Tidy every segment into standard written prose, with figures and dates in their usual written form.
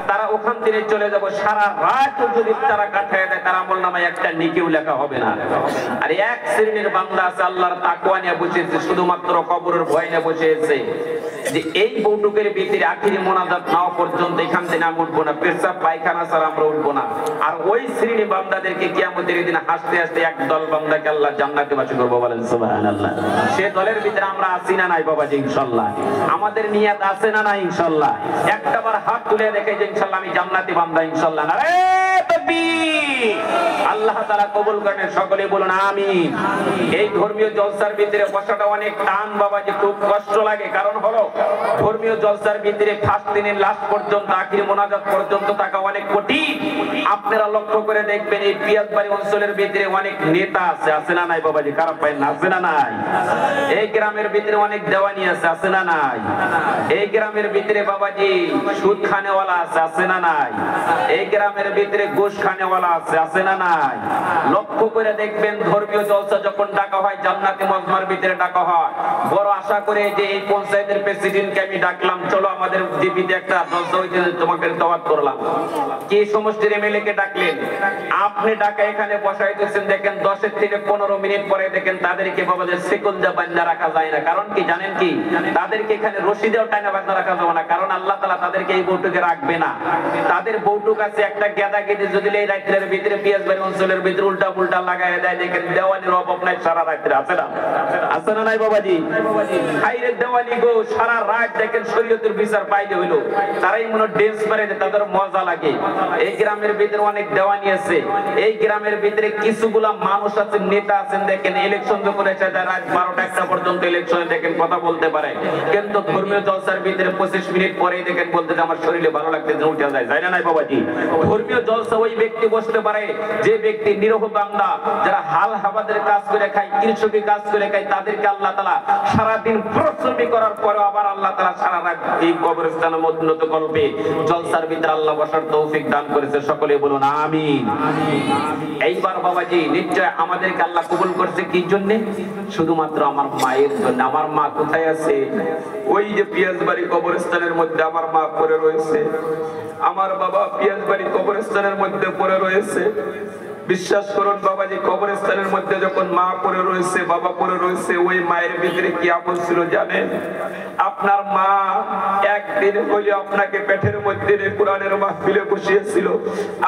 তারা ওখান থেকে চলে যাব, সারা রাত যদি তারা কাটায় দেয় তার আমলনামায় একটা নেকিও লেখা হবে না। আর এক শ্রেণীর বান্দা আছে আল্লাহর তাকওয়া নিয়ে বসেছে, শুধুমাত্র কবরের ভয় নিয়ে বসেছে যে এই বউটুকের ভিতরে আখিরি মোনাজাত নাও পর্যন্ত এখান থেকে আমি উঠবো না, পেশাব পায়খানা ছাড়া আমরা উঠবো না। আর ওই শ্রেণী বান্দাদেরকে কিয়ামতের দিন হাসতে হাসতে একদল বান্দাকে আল্লাহ জান্নাতে বাসী করবো, বলেন সুবহানাল্লাহ। সে দলের ভিতরে আমরা আছি না নাই বাবাজি? ইনশাআল্লাহ আমাদের নিয়ত আছে না নাই? ইনশাআল্লাহ একটাবার হাত তুলে দেখে যে ইনশাআল্লাহ আমি জান্নাতি বান্দা ইনশাআল্লাহ। নারে তাকবীর! আল্লাহ তাআলা কবুল করেন, সকলে বলুন আমিন। এই ধর্মীয় জলসার ভিতরে বসাটা অনেক টান বাবাজি, খুব কষ্ট লাগে। কারণ হলো ধর্মীয় জলসার ভিতরে ফার্স্ট দিনের লাস্ট পর্যন্ত আখির মোনাজাত পর্যন্ত থাকা অনেক কঠিন। আপনারা লক্ষ্য করে দেখবেন এই পিয়াজবাড়ি অঞ্চলের ভিতরে অনেক নেতা আছে, আছে না নাই বাবাজি? খারাপ পায় না, আছে না নাই? এই গ্রামের ভিতরে অনেক দেওয়ানি আছে, আছে না নাই? এই গ্রামের ভিতরে বাবাজি সুদ খানেওয়ালা আছে, আছে না নাই? এই গ্রামের ভিতরে ঘুষ খানেওয়ালা আছে, আছে না নাই? লক্ষ্য করে দেখবেন ধর্মীয় জলসা যখন ডাকা হয় জান্নাতে মজমার ভিতরে ডাকা হয়, বড় আশা করে যে এই পঞ্চায়েতের প্রেসিডেন্টকে আমি ডাকলাম, চলো আমাদের জিপিতে একটা জলসা হইতে তোমাকে দাওয়াত করলাম। কি সমষ্টির এমএলএ কে ডাকলেন, আপনি ডাকা এখানে বসাইতেছেন, দেখেন 10 থেকে 15 মিনিট পরে দেখেন তাদেরকে বাবাদের সেকুলজা বান্ধা রাখা যায় না। কারণ কি জানেন? কি তাদেরকে এখানে রশি দেওয়া টানা বান্ধা রাখা যাবে না, কারণ আল্লাহ তাআলা তাদেরকে এই বউটুকে রাখবে না। তাদের বউটুক আছে একটা গেদা গেদি যদি এই রাত্রের ভিতরে পিয়াজবাড়ি অঞ্চলের ভিতরে উল্টা পুল্টা লাগায় দেয়, দেখেন দেওয়ানির অভাব নাই সারা রাত্রে, আছে না? আছে না নাই বাবাজি? খাইরে দেওয়ানি গো সারা রাত দেখেন শরীয়তের বিচার পাইলে হইলো, তারাই মনে ডেন্স মারে, তাদের মজা লাগে। এই গ্রামের ভিতরে অনেক দেওয়ানি আছে, এই গ্রামের ভিতরে কিছুগুলা মানুষ আছে, নেতা আছেন, দেখেন ইলেকশন যখন এসে যায় রাত 12টা-1টা পর্যন্ত ইলেকশনে দেখেন কথা বলতে পারে, কিন্তু ধর্মীয় জলসার ভিতরে 25 মিনিট পরেই দেখেন বলতে যে আমার শরীরে ভালো লাগতে উঠে যায়, যায় না নাই বাবাজি? ধর্মীয় জলসা ওই ব্যক্তি বসতে পারে যে ব্যক্তি নিরহ বান্দা, যারা হাল হাবাদের কাজ করে খায়, কৃষকের কাজ করে খায়, তাদেরকে আল্লাহ তাআলা সারাদিন পরিশ্রম করার পরে আবার আল্লাহ তাআলা সারা রাত এই কবরস্থানের উন্নত করবে জলসার ভিতরে আল্লাহ বসার তৌফিক দান করেছে, সকলে বলুন আমিন। এইবার বাবাজি নিশ্চয় আমাদেরকে আল্লাহ কবুল করছে কি জন্য? শুধুমাত্র আমার মায়ের জন্য। আমার মা কোথায় আছে? ওই যে পিয়াজবাড়ি কবরস্থানের মধ্যে আমার মা পড়ে রয়েছে, আমার বাবা পিয়াজবাড়ি কবরস্থানের মধ্যে পড়ে রয়েছে। বিশ্বাস করুন বাবাজি, কবরস্থানের মধ্যে যখন মা পড়ে রয়েছে, বাবা পড়ে রয়েছে, ওই মায়ের ভিতরে কি আমল ছিল জানেন? আপনার মা একদিন হলে আপনাকে পেটের মধ্যে কোরআনের মাহফিলে বসিয়েছিল,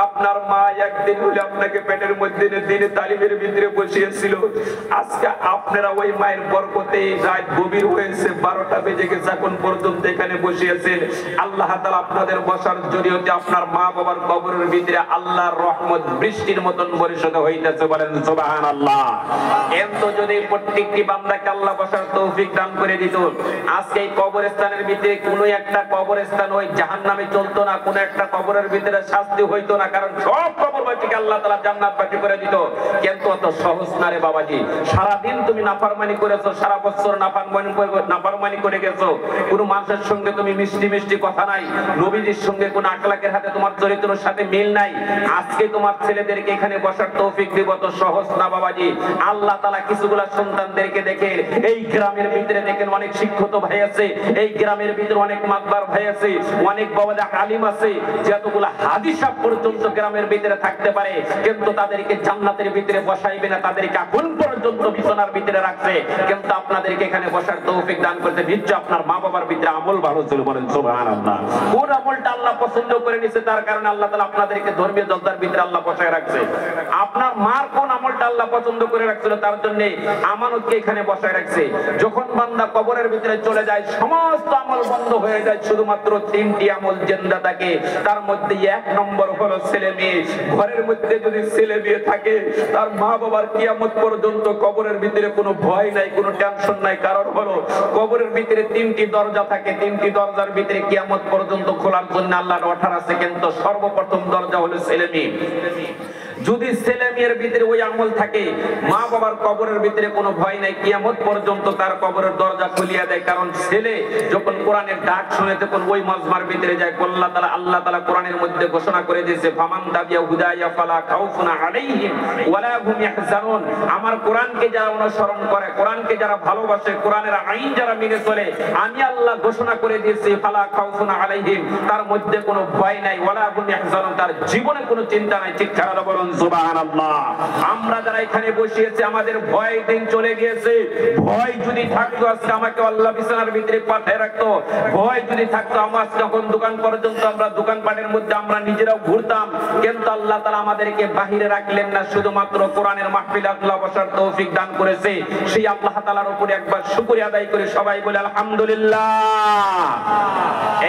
আপনার মা একদিন হলে আপনাকে পেটের মধ্যে দিনে তালিমের ভিতরে বসিয়েছিল। আজকে আপনারা ওই মায়ের বরকতে রাত গভীর হয়েছে, 12টা বেজে গেছে, এখন পর্যন্ত এখানে বসিয়েছেন। আল্লাহ তাআলা আপনাদের বসার জরিয়তে আপনার মা বাবার কবরের ভিতরে আল্লাহর রহমত বৃষ্টির মতন বর্ষিত হইতেছে, বলেন সুবহানাল্লাহ। এত যদি প্রত্যেকটি বান্দাকে আল্লাহ বসার তৌফিক দান করে দিত, আজকে এই কবরস্থানের ভিতরে কোনো একটা কবরস্থান ওই জাহান্নামে চলতো না, কোনো একটা কবরের ভিতরে শাস্তি হইতো না, কারণ সব কবরবাসীকে আল্লাহ তাআলা জান্নাতবাসী করে দিত। কিন্তু অত সহজ না রে বাবাজি। সারা দিন তুমি নাফরমানি করেছো, সারা বছর নাফরমানি করে গেছো, কোনো মানুষের সঙ্গে তুমি মিষ্টি মিষ্টি কথা নাই, নবীজির সঙ্গে কোনো আখলাকের হাতে তোমার চরিত্রের সাথে মিল নাই। আজকে তোমার ছেলেদেরকে এখানে বসার তৌফিক দিব, তো সহজ না বাবাজি। আল্লাহ তাআলা কিছুগুলা সন্তানদেরকে দেখে এই গ্রামের ভিতরে দেখেন অনেক শিক্ষিত ভাই আছে, এই গ্রামের ভিতরে অনেক মাতবার ভাই আছে, অনেক বাবাদা আলিম আছে, যতগুলা হাদিসা পর্যন্ত গ্রামের ভিতরে থাকতে পারে, কিন্তু তাদেরকে জান্নাতের ভিতরে বসাইবে না, তাদেরকে আগুন পর্যন্ত বিছানার ভিতরে রাখছে, কিন্তু আপনাদেরকে এখানে বসার তৌফিক দান করতে। নিশ্চয় আপনার মা বাবার ভিতরে আমল ভালো ছিল, বলেন সুবহানাল্লাহ। কোন আমলটা আল্লাহ পছন্দ করে নিয়েছে, তার কারণে আল্লাহ তাআলা আপনাদেরকে ধর্মীয় জলসার ভিতরে আল্লাহ বসায় রাখছে। আপনার মার কোন আমলটা আল্লাহ পছন্দ করে রাখছিল, তার জন্য আমানতকে এখানে বসায় রাখছে। যখন বান্দা কবরের ভিতরে চলে যায়, সমস্ত আমল বন্ধ হয়ে যায়, শুধুমাত্র 3টি আমল জিন্দা থাকে। তার মধ্যে 1 নম্বর হলো ছেলে মেয়ে। ঘরের মধ্যে যদি ছেলে মেয়ে থাকে, তার মা বাবার কিয়ামত পর্যন্ত কবরের ভিতরে কোনো ভয় নাই, কোনো টেনশন নাই। কারণ হলো কবরের ভিতরে 3টি দরজা থাকে, 3টি দরজার ভিতরে কিয়ামত পর্যন্ত খোলার জন্য আল্লাহর অর্ডার আছে, কিন্তু সর্বপ্রথম দরজা হলো ছেলে মেয়ে। যদি ছেলে মেয়ের ভিতরে ওই আমল থাকে, মা বাবার কবরের ভিতরে কোনো ভয় নাই, কিয়ামত পর্যন্ত তার কবরের দরজা খুলিয়া দেয়। কারণ ছেলে যখন কোরআনের ডাক শুনে তখন ওই মজমার ভিতরে যায়। আল্লাহ তাআলা কোরআনের মধ্যে ঘোষণা করে দিয়েছে, ফামান তাবিয়া হুদায়া ফালা খাউফুন আলাইহিম ওয়ালা হুম ইয়াহজানুন। আমার কোরআনকে যারা অনুসরণ করে, কোরআনকে যারা ভালোবাসে, কোরআনের আইন যারা মেনে চলে, আমি আল্লাহ ঘোষণা করে দিয়েছি ফালা খাউফুন আলাইহিম, তার মধ্যে কোনো ভয় নাই, ওয়ালা হুম ইয়াহজানুন, তার জীবনে কোনো চিন্তা নাই। ঠিক কারা বলুন সুবহানাল্লাহ। আমরা যারা এখানে বসিয়েছি আমাদের ভয় দিন চলে গিয়েছে। ভয় যদি থাকতো আজকে আমাকে আল্লাহ বিছানার ভিতরে পাঠিয়ে রাখতো। ভয় যদি থাকতো আমার যখন দোকান পর্যন্ত আমরা দোকানপাটের মধ্যে আমরা নিজেরাও ঘুরতাম, কিন্তু আল্লাহ তাআলা আমাদেরকে বাহিরে রাখলেন না, শুধুমাত্র কোরআনের মাহফিলে আল্লাহ বসার তৌফিক দান করেছে। সেই আল্লাহ তাআলার উপরে একবার শুকরিয়া আদায় করে সবাই বলে আলহামদুলিল্লাহ।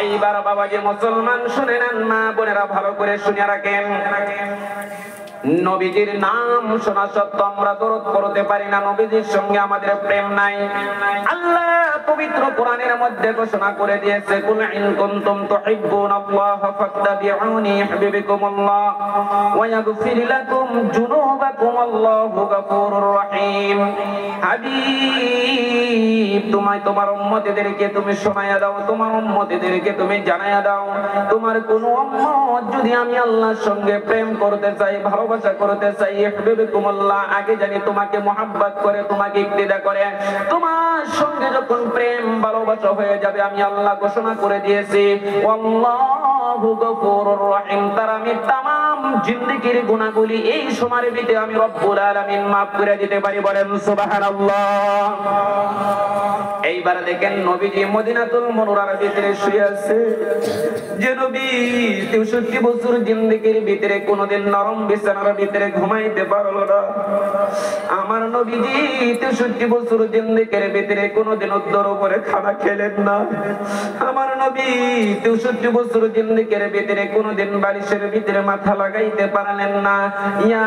এইবার বাবাজি মুসলমান শুনে নেন, মা বোনেরা ভালো করে শুনে রাখেন। নবীজির নাম শোনা সত্ত্বেও আমরা দরুদ পড়তে পারি না, নবীজির সঙ্গে আমাদের প্রেম নাই। আল্লাহ পবিত্র কোরআনের মধ্যে ঘোষণা করে দিয়েছে, কুল ইন কুনতুম তুহিব্বুনাল্লাহ ফাত্তাবিউনি ইউহিব্বুকুমুল্লাহ ওয়া ইয়াগফির লাকুম যুনুবাকুম আল্লাহু গফুরুর রহিম। হাবিব, তোমার উম্মতদেরকে তুমি শোনায়া দাও, তোমার উম্মতদেরকে তুমি জানায়া দাও, তোমার কোন উম্মত যদি আমি আল্লাহর সঙ্গে প্রেম করতে চাই, ভালোবাসা করতে চাই, ইউহিব্বুকুমুল্লাহ, আগে জানি তোমাকে মুহাব্বত করে, তোমাকে ইক্তিদা করে, তোমার সঙ্গে যখন প্রেম ভালোবাসা হয়ে যাবে, আমি আল্লাহ ঘোষণা করে দিয়েছি আল্লাহু গফুরুর রহিম, তার আমি तमाम জিন্দেগীর গুনাহগুলি এই সময়ের ভিতরে আমি রব্বুল আলামিন maaf করে দিতে পারি। বলেন সুবহানাল্লাহ। এইবার দেখেন নবীজি মদিনাতুল মুনাওয়ারার ভিতরে শুয়ে আছে। যে নবী 63 বছর জিন্দেগীর ভিতরে কোনদিন নরম বিছানার ভিতরে ঘুমাইতে পারলো না, আমার নবীজি 63 বছর জিন্দেগীর ভিতরে কোনদিন উদ্দর উপরে খানা খেলেন না, আমার নবী 63 বছর জিন্দেগীর ভিতরে কোনদিন বালিশের ভিতরে মাথা লাগাইতে পারলেন না। ইয়া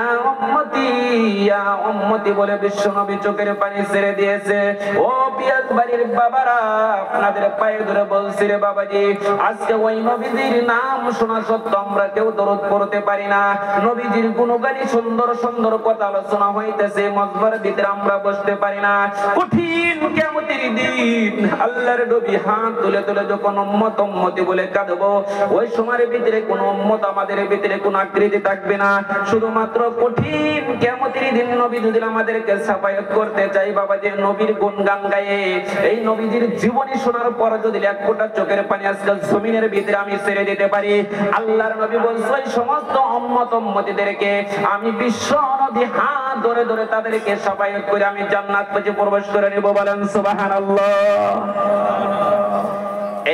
উম্মতি বলে বিশ্ব নবী চোখের পানি ছেড়ে দিয়েছে। ও পিয়াজ বাড়ির বাবারা, আপনাদের পায়ে ধরে বলছি রে বাবাজি, আজকে ওই নবীজির নাম শোনা সত্ত্বেও আমরা কেউ দরুদ পড়তে পারি না। নবীজির গুণগানি সুন্দর সুন্দর কথা আলোচনা হইতেছে, মজবার ভিতরে আমরা বসতে পারি না। কঠিন কিয়ামতের দিন আল্লাহর নবী হাত তুলে তুলে যখন উম্মত উম্মতি বলে কাঁদবো, ওই সময়ের ভিতরে কোন উম্মত আমাদের ভিতরে কোন আকৃতি থাকবে না। শুধুমাত্র কঠিন কিয়ামতের দিন নবী যদি আমাদেরকে সাফায়াত করতে চাই, বাবা যে নবীর গুণগান গায়ে, এই নবীজির জীবনী শোনার পর যদি এক ফোঁটা চোখের পানি আজকাল জমিনের ভিতরে আমি ছেড়ে দিতে পারি, আল্লাহর নবী বলছে ওই সমস্ত উম্মত উম্মতিদেরকে আমি বিশ্ব নবী হাত ধরে ধরে তাদেরকে সাফায়াত করে আমি জান্নাত পর্যন্ত প্রবেশ করে নেব। বলেন সুবহানাল্লাহ।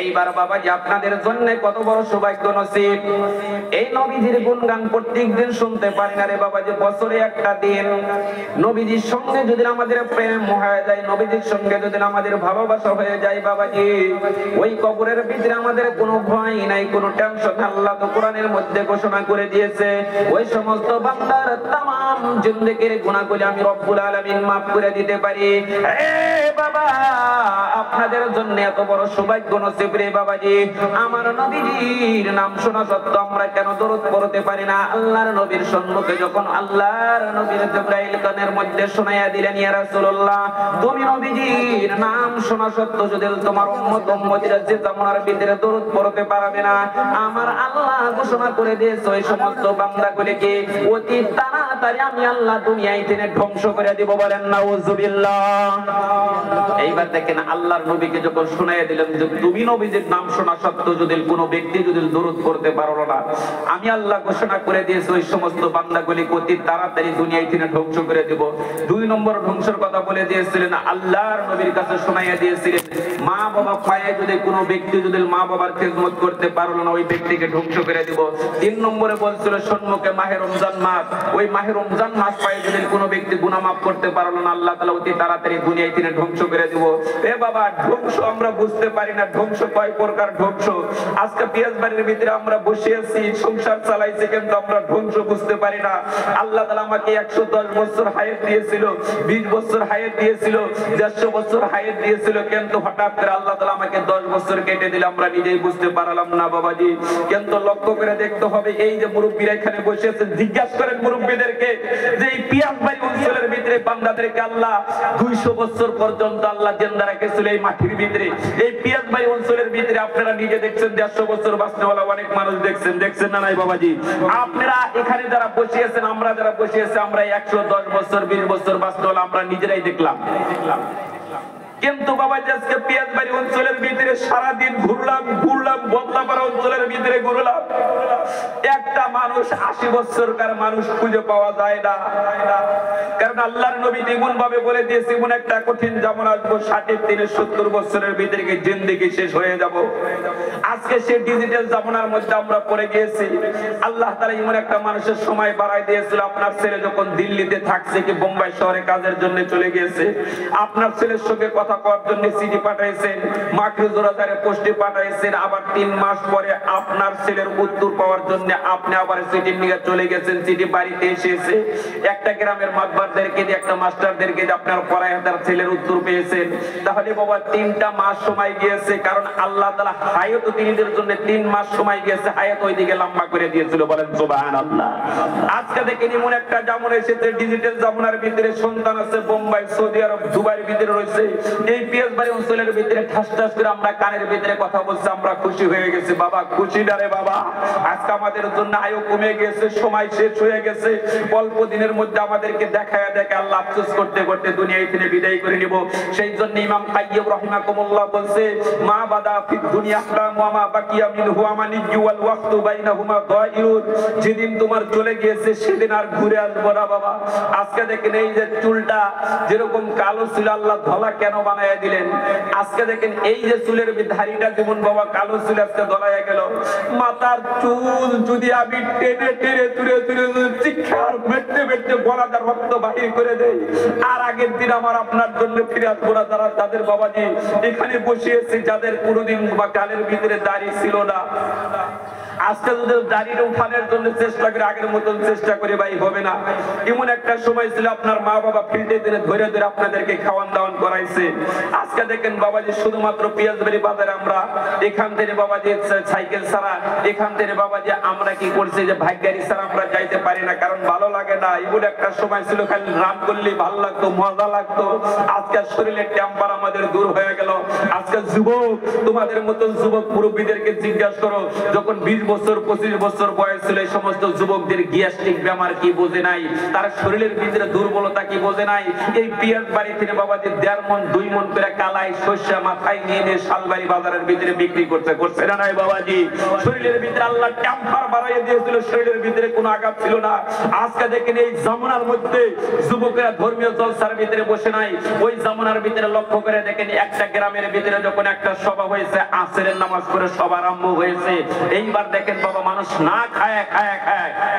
এইবার বাবাজি আপনাদের জন্য কত বড় সৌভাগ্য নসিব, এই নবীজির গুণগান প্রত্যেকদিন শুনতে পারি না রে বাবাজি। বছরে একটা দিন নবীজির সঙ্গে যদি আমাদের প্রেম হয়ে যায়, নবীজির সঙ্গে যদি আমাদের ভালোবাসা হয়ে যায়, বাবাজি ওই কবরের ভিতরে আমাদের কোনো ভয় নাই, কোনো টেনশন। আল্লাহ তো কোরআনের মধ্যে ঘোষণা করে দিয়েছে ওই সমস্ত বান্দার तमाम জিন্দেগীর গুনাহগুলি আমি রব্বুল আলামিন maaf করে দিতে পারি। এ বাবা, আপনাদের জন্য এত বড় সৌভাগ্য নসিব রে বাবাজি। আমার নবীজির নাম শোনা সত্ত্বেও আমরা কেন দরুদ পড়তে পারি না? আল্লাহর নবীর সম্মুখে যখন আল্লাহর নবীর জিবরাইল কানের মধ্যে শোনায়া দিলেন, ইয়া রাসূলুল্লাহ, তুমি নবীজির নাম শোনা সত্ত্বেও যদি তোমার উম্মত উম্মতিরা যে জামানার ভিতরে দরুদ পড়তে পারবে না, আমার আল্লাহ ঘোষণা করে দিয়েছে ওই সমস্ত বান্দাগুলিকে অতি তাড়াতাড়ি আমি আল্লাহ দুনিয়ায় থেকে ধ্বংস করে দিব। বলেন নাউযুবিল্লাহ। এইবার দেখেন আল্লাহর নবীকে যখন শোনায়া দিলেন যে তুমি নবীজির নাম শোনা সত্ত্বেও যদি কোনো ব্যক্তি যদি দরুদ পড়তে পারলো না, আমি আল্লাহ ঘোষণা করে দিয়েছি ওই সমস্ত বান্দাগুলিকে অতি তাড়াতাড়ি দুনিয়ায় থেকে ধ্বংস করে দেব। 2 নম্বর ধ্বংসের কথা বলে দিয়েছিলেন, আল্লাহর নবীর কাছে শোনাইয়া দিয়েছিলেন মা বাবা পায়ে যদি কোনো ব্যক্তি যদি মা বাবার খেদমত করতে পারলো না, ওই ব্যক্তিকে ধ্বংস করে দেব। 3 নম্বরে বলছিল সম্মুখে মাহে রমজান মাস, ওই মাহে রমজান মাস পায়ে যদি কোনো ব্যক্তি গুনাহ মাফ করতে পারলো না, আল্লাহ তাআলা অতি তাড়াতাড়ি দুনিয়ায় থেকে ধ্বংস ধ্বংস করে দিব। এ বাবা, ধ্বংস আমরা বুঝতে পারি না, ধ্বংস কয় প্রকার ধ্বংস। আজকে পেঁয়াজ বাড়ির ভিতরে আমরা বসে আছি, সংসার চালাইছি, কিন্তু আমরা ধ্বংস বুঝতে পারি না। আল্লাহ তাআলা আমাকে 110 বছর হায়াত দিয়েছিল, 20 বছর হায়াত দিয়েছিল, 150 বছর হায়াত দিয়েছিল, কিন্তু হঠাৎ করে আল্লাহ তাআলা আমাকে 10 বছর কেটে দিল, আমরা নিজেই বুঝতে পারলাম না বাবাজি। কিন্তু লক্ষ্য করে দেখতে হবে, এই যে মুরব্বীরা এখানে বসে আছেন, জিজ্ঞাসা করেন মুরব্বীদেরকে যে এই পিয়াজবাড়ি অঞ্চলের ভিতরে বান্দাদেরকে আল্লাহ 200 বছর পর্যন্ত আল্লাহ জিন্দা রেখেছিল এই মাটির ভিতরে। এই পিয়াজবাড়ি অঞ্চলের ভিতরে আপনারা নিজে দেখছেন 150 বছর বাঁচনেওয়ালা অনেক মানুষ দেখছেন না নাই বাবাজি? আপনারা এখানে যারা বসে আছেন, আমরা যারা বসে আছি, আমরা 110 বছর 20 বছর বাঁচনেওয়ালা আমরা নিজেরাই দেখলাম। কিন্তু বাবা, আজকে পেঁয়াজবাড়ি অঞ্চলের ভিতরে সারাদিন ঘুরলাম বদলাপাড়া অঞ্চলের ভিতরে ঘুরলাম, একটা মানুষ 80 বছরকার মানুষ খুঁজে পাওয়া যায় না। কারণ আল্লাহর নবী এমন ভাবে বলে দিয়েছে, এমন একটা কঠিন জামানা আসবো, 60 থেকে 70 বছরের ভিতরে জিন্দেগি শেষ হয়ে যাব। আজকে সে ডিজিটাল জামানার মধ্যে আমরা পড়ে গিয়েছি। আল্লাহ তাআলা এমন একটা মানুষের সময় বাড়াই দিয়েছিল, আপনার ছেলে যখন দিল্লিতে থাকছে কি বোম্বাই শহরে কাজের জন্য চলে গিয়েছে, আপনার ছেলের সঙ্গে কথা করার জন্য চিঠি পাঠাইছেন, মাকরুজোরাজারে পোস্টে পাঠাইছেন, আবার 3 মাস পরে আপনার ছেলের উত্তর পাওয়ার জন্য আপনি আবার চিঠি নিয়ে চলে গেছেন, চিঠি বাড়িতে এসেছে। একটা গ্রামের মাতবারদেরকে দিয়ে, একটা মাস্টারদেরকে দিয়ে আপনার পড়ায় তার ছেলের উত্তর পেয়েছেন। তাহলে বাবা 3টা মাস সময় গিয়েছে, কারণ আল্লাহ তাআলা হায়াত তিনিদের জন্য 3 মাস সময় গিয়েছে, হায়াত ওইদিকে লম্বা করে দিয়েছিল। বলেন সুবহানাল্লাহ। আজকে দেখেন এমন একটা জামানা এসেছে, ডিজিটাল জামানার ভিতরে সন্তান আছে বোম্বাই, সৌদি আরব, দুবাইয়ের ভিতরে রয়েছে। এই পিয়াজবাড়ি অঞ্চলের ভিতরে ঠাস ঠাস করে আমরা কানের ভিতরে কথা বলছি, আমরা খুশি হয়ে গেছি। বাবা খুশি না রে বাবা? আজকে আমাদের জন্য আয়ু কমে গেছে, সময় শেষ হয়ে গেছে, অল্প দিনের মধ্যে আমাদেরকে দেখায় আল্লাহ আফসোস করতে করতে দুনিয়া থেকে বিদায় করে নিব। সেই জন্য ইমাম কাইয়্যিম রাহিমাহুল্লাহ বলছে, মা বাদা ফিদ দুনিয়া আহলাম ওয়া মা বাকিয়া মিনহু আমানিয়্যু ওয়াল ওয়াক্তু বাইনাহুমা দায়িরুন। যেদিন তোমার চলে গিয়েছে সেদিন আর ঘুরে আসবে না বাবা। আজকে দেখেন এই যে চুলটা যেরকম কালো ছিল, আল্লাহ ধলা কেন বানায়া দিলেন? আজকে দেখেন এই যে চুলের ধারিটা যেমন বাবা কালো ছিল, আজকে ধলায়া গেল। মাথার চুল যদি আমি টেনে টেনে তুলে তুলে চিৎকার মেটে মেটে গলাটা রক্ত বাহির করে দেই, আর আগের দিন আমার আপনার জন্য ফিরে আসবো না। যারা তাদের বাবাজি এখানে বসিয়েছে, যাদের কোনোদিন বা গালের ভিতরে দাড়ি ছিল না, আজকে যদি দাড়িটা উঠানোর জন্য চেষ্টা করে, আগের মতন চেষ্টা করে ভাই হবে না। এমন একটা সময় ছিল আপনার মা বাবা ফিল্ডে দিনে ধরে ধরে আপনাদেরকে খাওয়ান দাওয়ান করাইছে। আজকে দেখেন বাবাজি শুধুমাত্র পিয়াজবাড়ি বাজারে আমরা এখান থেকে বাবাজি সাইকেল ছাড়া, এখান থেকে বাবাজি আমরা কি করছি যে ভাই গাড়ি ছাড়া আমরা যাইতে পারি না, কারণ ভালো লাগে না। এমন একটা সময় ছিল খালি রান করলেই ভালো লাগতো, মজা লাগতো। আজকে শরীরের টেম্পার আমাদের দূর হয়ে গেল। আজকে যুবক, তোমাদের মতন যুবক মুরব্বীদেরকে জিজ্ঞাসা করো, যখন 20 বছর 25 বছর বয়স ছিল, এই সমস্ত যুবকদের গ্যাস্ট্রিক বেমার কি বোঝে নাই, তার শরীরের ভিতরে দুর্বলতা কি বোঝে নাই। এই পিয়াজ বাড়ি থেকে বাবাজি 1.5 মণ 2 মণ করে কালাই শস্য মাথায় নিয়ে নিয়ে শালবাড়ি বাজারের ভিতরে বিক্রি করছে না নাই বাবাজি? শরীরের ভিতরে আল্লাহ টেম্পার বাড়াইয়ে দিয়েছিল, শরীরের ভিতরে কোনো আঘাত ছিল না। আজকে দেখেন এই জামানার মধ্যে যুবকেরা ধর্মীয় জলসার ভিতরে বসে নাই। ওই জামানার ভিতরে লক্ষ্য করে দেখেন, একটা গ্রামের ভিতরে যখন একটা সভা হয়েছে, আসরের নামাজ পড়ে সভা আরম্ভ হয়েছে। এইবার দেখেন বাবা, মানুষ না খায়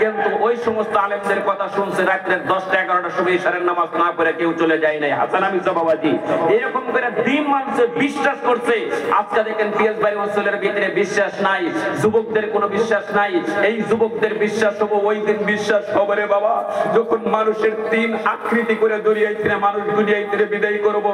কিন্তু ওই সমস্ত আলেমদের কথা শুনছে, রাত্রে 10টা 11টার সময় ইশারের নামাজ না পড়ে কেউ চলে যায় নাই। হাসান আমির বাবাজি এরকম করে দিন মানছে, বিশ্বাস করছে। আজকে দেখেন পিয়াজবাড়ি অঞ্চলের ভিতরে বিশ্বাস নাই, যুবকদের কোনো বিশ্বাস নাই। এই যুবকদের বিশ্বাস হবো ওই দিন বিশ্বাস হবে রে বাবা, যখন মানুষের 3 আকৃতি করে দুনিয়ায় থেকে মানুষ দুনিয়ায় থেকে বিদায় করব।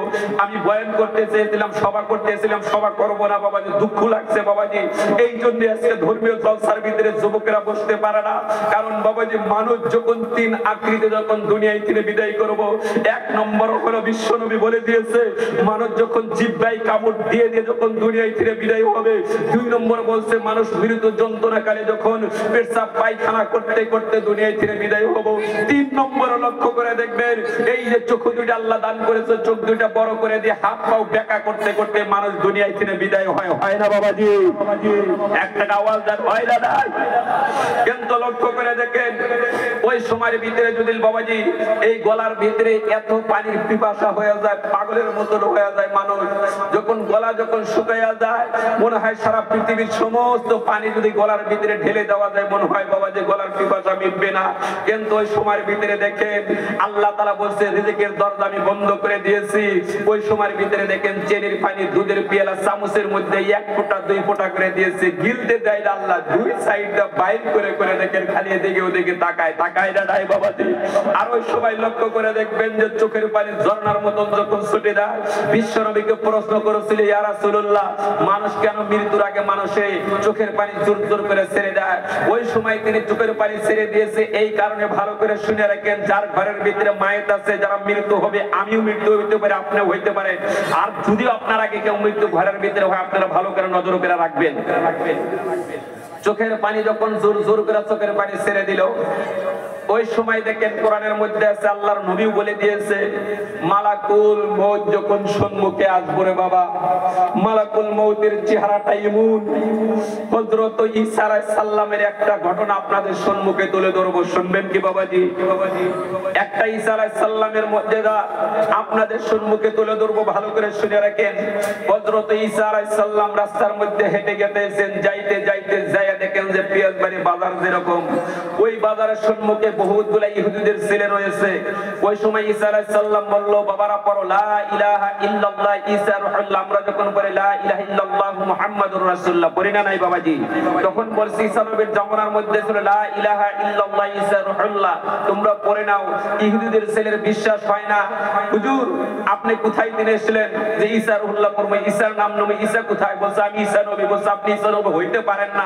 আমি বয়ান করতে চেয়েছিলাম, সভা করতে চেয়েছিলাম, সভা করব না বাবাজি, দুঃখ লাগছে বাবাজি। এই জন্য আজকে ধর্মীয় জলসার ভিতরে যুবকেরা বসতে পারে না, কারণ বাবাজি মানুষ যখন 3 আকৃতি যখন দুনিয়ায় থেকে বিদায় করব, 1 নম্বর হলো বিশ্বনবী বলে দিয়েছে, মানুষ যখন জিহ্বায় কামড় দিয়ে দিয়ে যখন দুনিয়ায় থেকে বিদায় হবে। 2 নম্বর বলছে, মানুষ মৃত যন্ত্রণাকালে যখন পেশাব পায়খানা করতে করতে দুনিয়ায় থেকে বিদায় হব। 3 নম্বর লক্ষ্য করে দেখবেন, এই যে চোখ দুইটা আল্লাহ দান করেছে, চোখ দুইটা বড় করে দিয়ে হাত পাও বেঁকা করতে করতে মানুষ দুনিয়ায় থেকে বিদায় হয় না বাবাজি? একটা আওয়াজ দেন। হয় না নাই? কিন্তু লক্ষ্য করে দেখেন ওই সময়ের ভিতরে যদি বাবাজি এই গলার ভিতরে এত পানির পিপাসা হয়ে যায়, পাগলের মতন হয়ে যায় মানুষ, যখন গলা যখন শুকাইয়া যায় মনে হয় সারা পৃথিবীর সমস্ত পানি যদি গলার ভিতরে ঢেলে দেওয়া যায় মনে হয় বাবাজি গলার পিপাসা মিটবে না। কিন্তু ওই সময়ের ভিতরে দেখেন আল্লাহ তাআলা বলছে রিজিকের দরজা আমি বন্ধ করে দিয়েছি। ওই সময়ের ভিতরে দেখেন চেনির পানি দুধের পেয়ালা চামচের মধ্যে 1 ফোঁটা 2 ফোঁটা করে দিয়েছে, গিলতে দেয় না আল্লাহ, দুই সাইডটা বাইর করে করে দেখেন খালি এদিকে ওদিকে তাকায় না নাই বাবাজি। আর ওই সময় লক্ষ্য করে দেখবেন যে চোখের পানি ঝর্ণার মতন যখন ছুটে যায়, বিশ্ব নবীকে প্রশ্ন করেছিল ইয়া রাসূলুল্লাহ মানুষ কেন মৃত্যুর আগে মানুষে চোখের পানি জোর জোর করে ছেড়ে দেয়? ওই সময় তিনি চোখের পানি ছেড়ে দিয়েছে এই কারণে, ভালো করে শুনে রাখেন, যার ঘরের ভিতরে মায়েত আছে যারা মৃত্যু হবে, আমিও মৃত্যু হইতে পারে, আপনিও হইতে পারে, আর যদিও আপনার আগে কেউ মৃত্যু ঘরের ভিতরে হয় আপনারা ভালো করে নজর করে রাখবেন। চোখের পানি যখন জোর জোর করে চোখের পানি ছেড়ে দিল, ওই সময় দেখেন কোরআনের মধ্যে আছে আল্লাহর নবী বলে দিয়েছে মালাকুল মউত যখন সম্মুখে আসবে রে বাবা, মালাকুল মউতের চেহারাটা এমন, হযরত ঈসা আলাইহিস সালামের একটা ঘটনা আপনাদের সম্মুখে তুলে ধরব, শুনবেন কি বাবাজি? একটা ঈসা আলাইহিস সালামের মুজিজা আপনাদের সম্মুখে তুলে ধরব, ভালো করে শুনে রাখেন। হযরত ঈসা আলাইহিস সালাম রাস্তার মধ্যে হেঁটে গেতেছেন, যাইতে যাইতে যায়া দেখেন যে পিয়াজবাড়ি বাজার যেরকম, ওই বাজারের সম্মুখে বহুতগুলা ইহুদিদের ছেলে রয়েছে। ওই সময় ঈসা আলাইহিস সালাম বলল বাবারা পড়ো লা ইলাহা ইল্লাল্লাহ ঈসা রুহুল্লাহ, আমরা যখন পড়ি লা ইলাহা ইল্লাল্লাহ মুহাম্মাদুর রাসূলুল্লাহ পড়ি না নাই বাবাজি? তখন বলছি ঈসা নবীর জামানার মধ্যে ছিল লা ইলাহা ইল্লাল্লাহ ঈসা রুহুল্লাহ, তোমরা পড়ে নাও। ইহুদিদের ছেলের বিশ্বাস হয় না, হুজুর আপনি কোথায় দিনে এসেছিলেন যে ঈসা রুহুল্লাহ পড়বে, ঈসার নাম নবী, ঈসা কোথায়? বলছে আমি ঈসা নবী। বলছে আপনি ঈসা নবী হইতে পারেন না।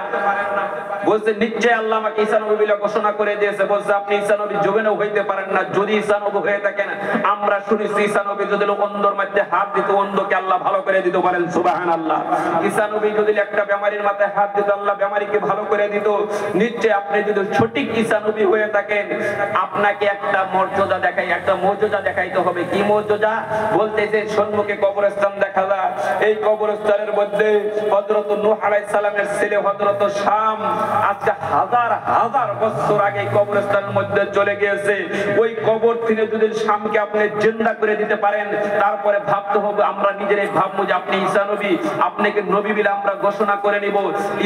বলছে নিশ্চয় আল্লাহ আমাকে ঈসা নবী বলে ঘোষণা করে দিয়েছে। বলছে আপনি ঈসা নবী জীবনেও হইতে পারেন না, যদি ঈসা নবী হয়ে থাকেন আমরা শুনেছি ঈসা নবী যদি অন্ধর মধ্যে হাত দিত অন্ধকে আল্লাহ ভালো করে দিত, বলেন সুবহানাল্লাহ। ঈসা নবী যদি একটা বেমারির মাথায় হাত দিত আল্লাহ বেমারিকে ভালো করে দিত। নিশ্চয় আপনি যদি সঠিক ঈসা নবী হয়ে থাকেন আপনাকে একটা মর্যাদা দেখাই, একটা মর্যাদা দেখাইতে হবে। কি মর্যাদা? বলতেছে সম্মুখে কবরস্থান দেখা যায়, এই কবরস্থানের মধ্যে হযরত নূহ আলাইহিস সালামের ছেলে হযরত শাম আজকে হাজার হাজার বছর আগে কবরস্থানের মধ্যে চলে গিয়েছে। ওই কবর থেকে যদি শামকে আপনি জিন্দা করে দিতে পারেন তারপরে ভাবতে হবে, আমরা নিজেরাই ভাববো যে আপনি ঈসা নবী, আপনাকে নবী বলে আমরা ঘোষণা করে নিব।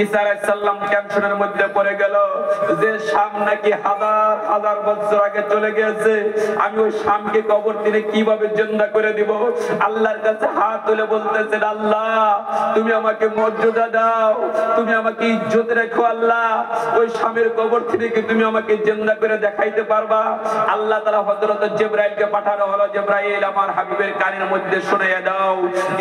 ঈসা আলাইহিস সালাম টেনশনের মধ্যে পড়ে গেল যে শাম নাকি হাজার হাজার বছর আগে চলে গিয়েছে, আমি ওই শামকে কবর থেকে কিভাবে জিন্দা করে দিব? আল্লাহর কাছে হাত তুলে বলতেছেন আল্লাহ তুমি আমাকে মর্যাদা দাও, তুমি আমাকে ইজ্জত রেখো আল্লাহ, ওই শামের কবর থেকে তুমি আমাকে জিন্দা করে দেখাইতে পারবা? আল্লাহ তাআলা হযরত জিবরাইলকে পাঠানো হলো, জিবরাইল আমার হাবিবের কানের মধ্যে শোনাইয়া দাও,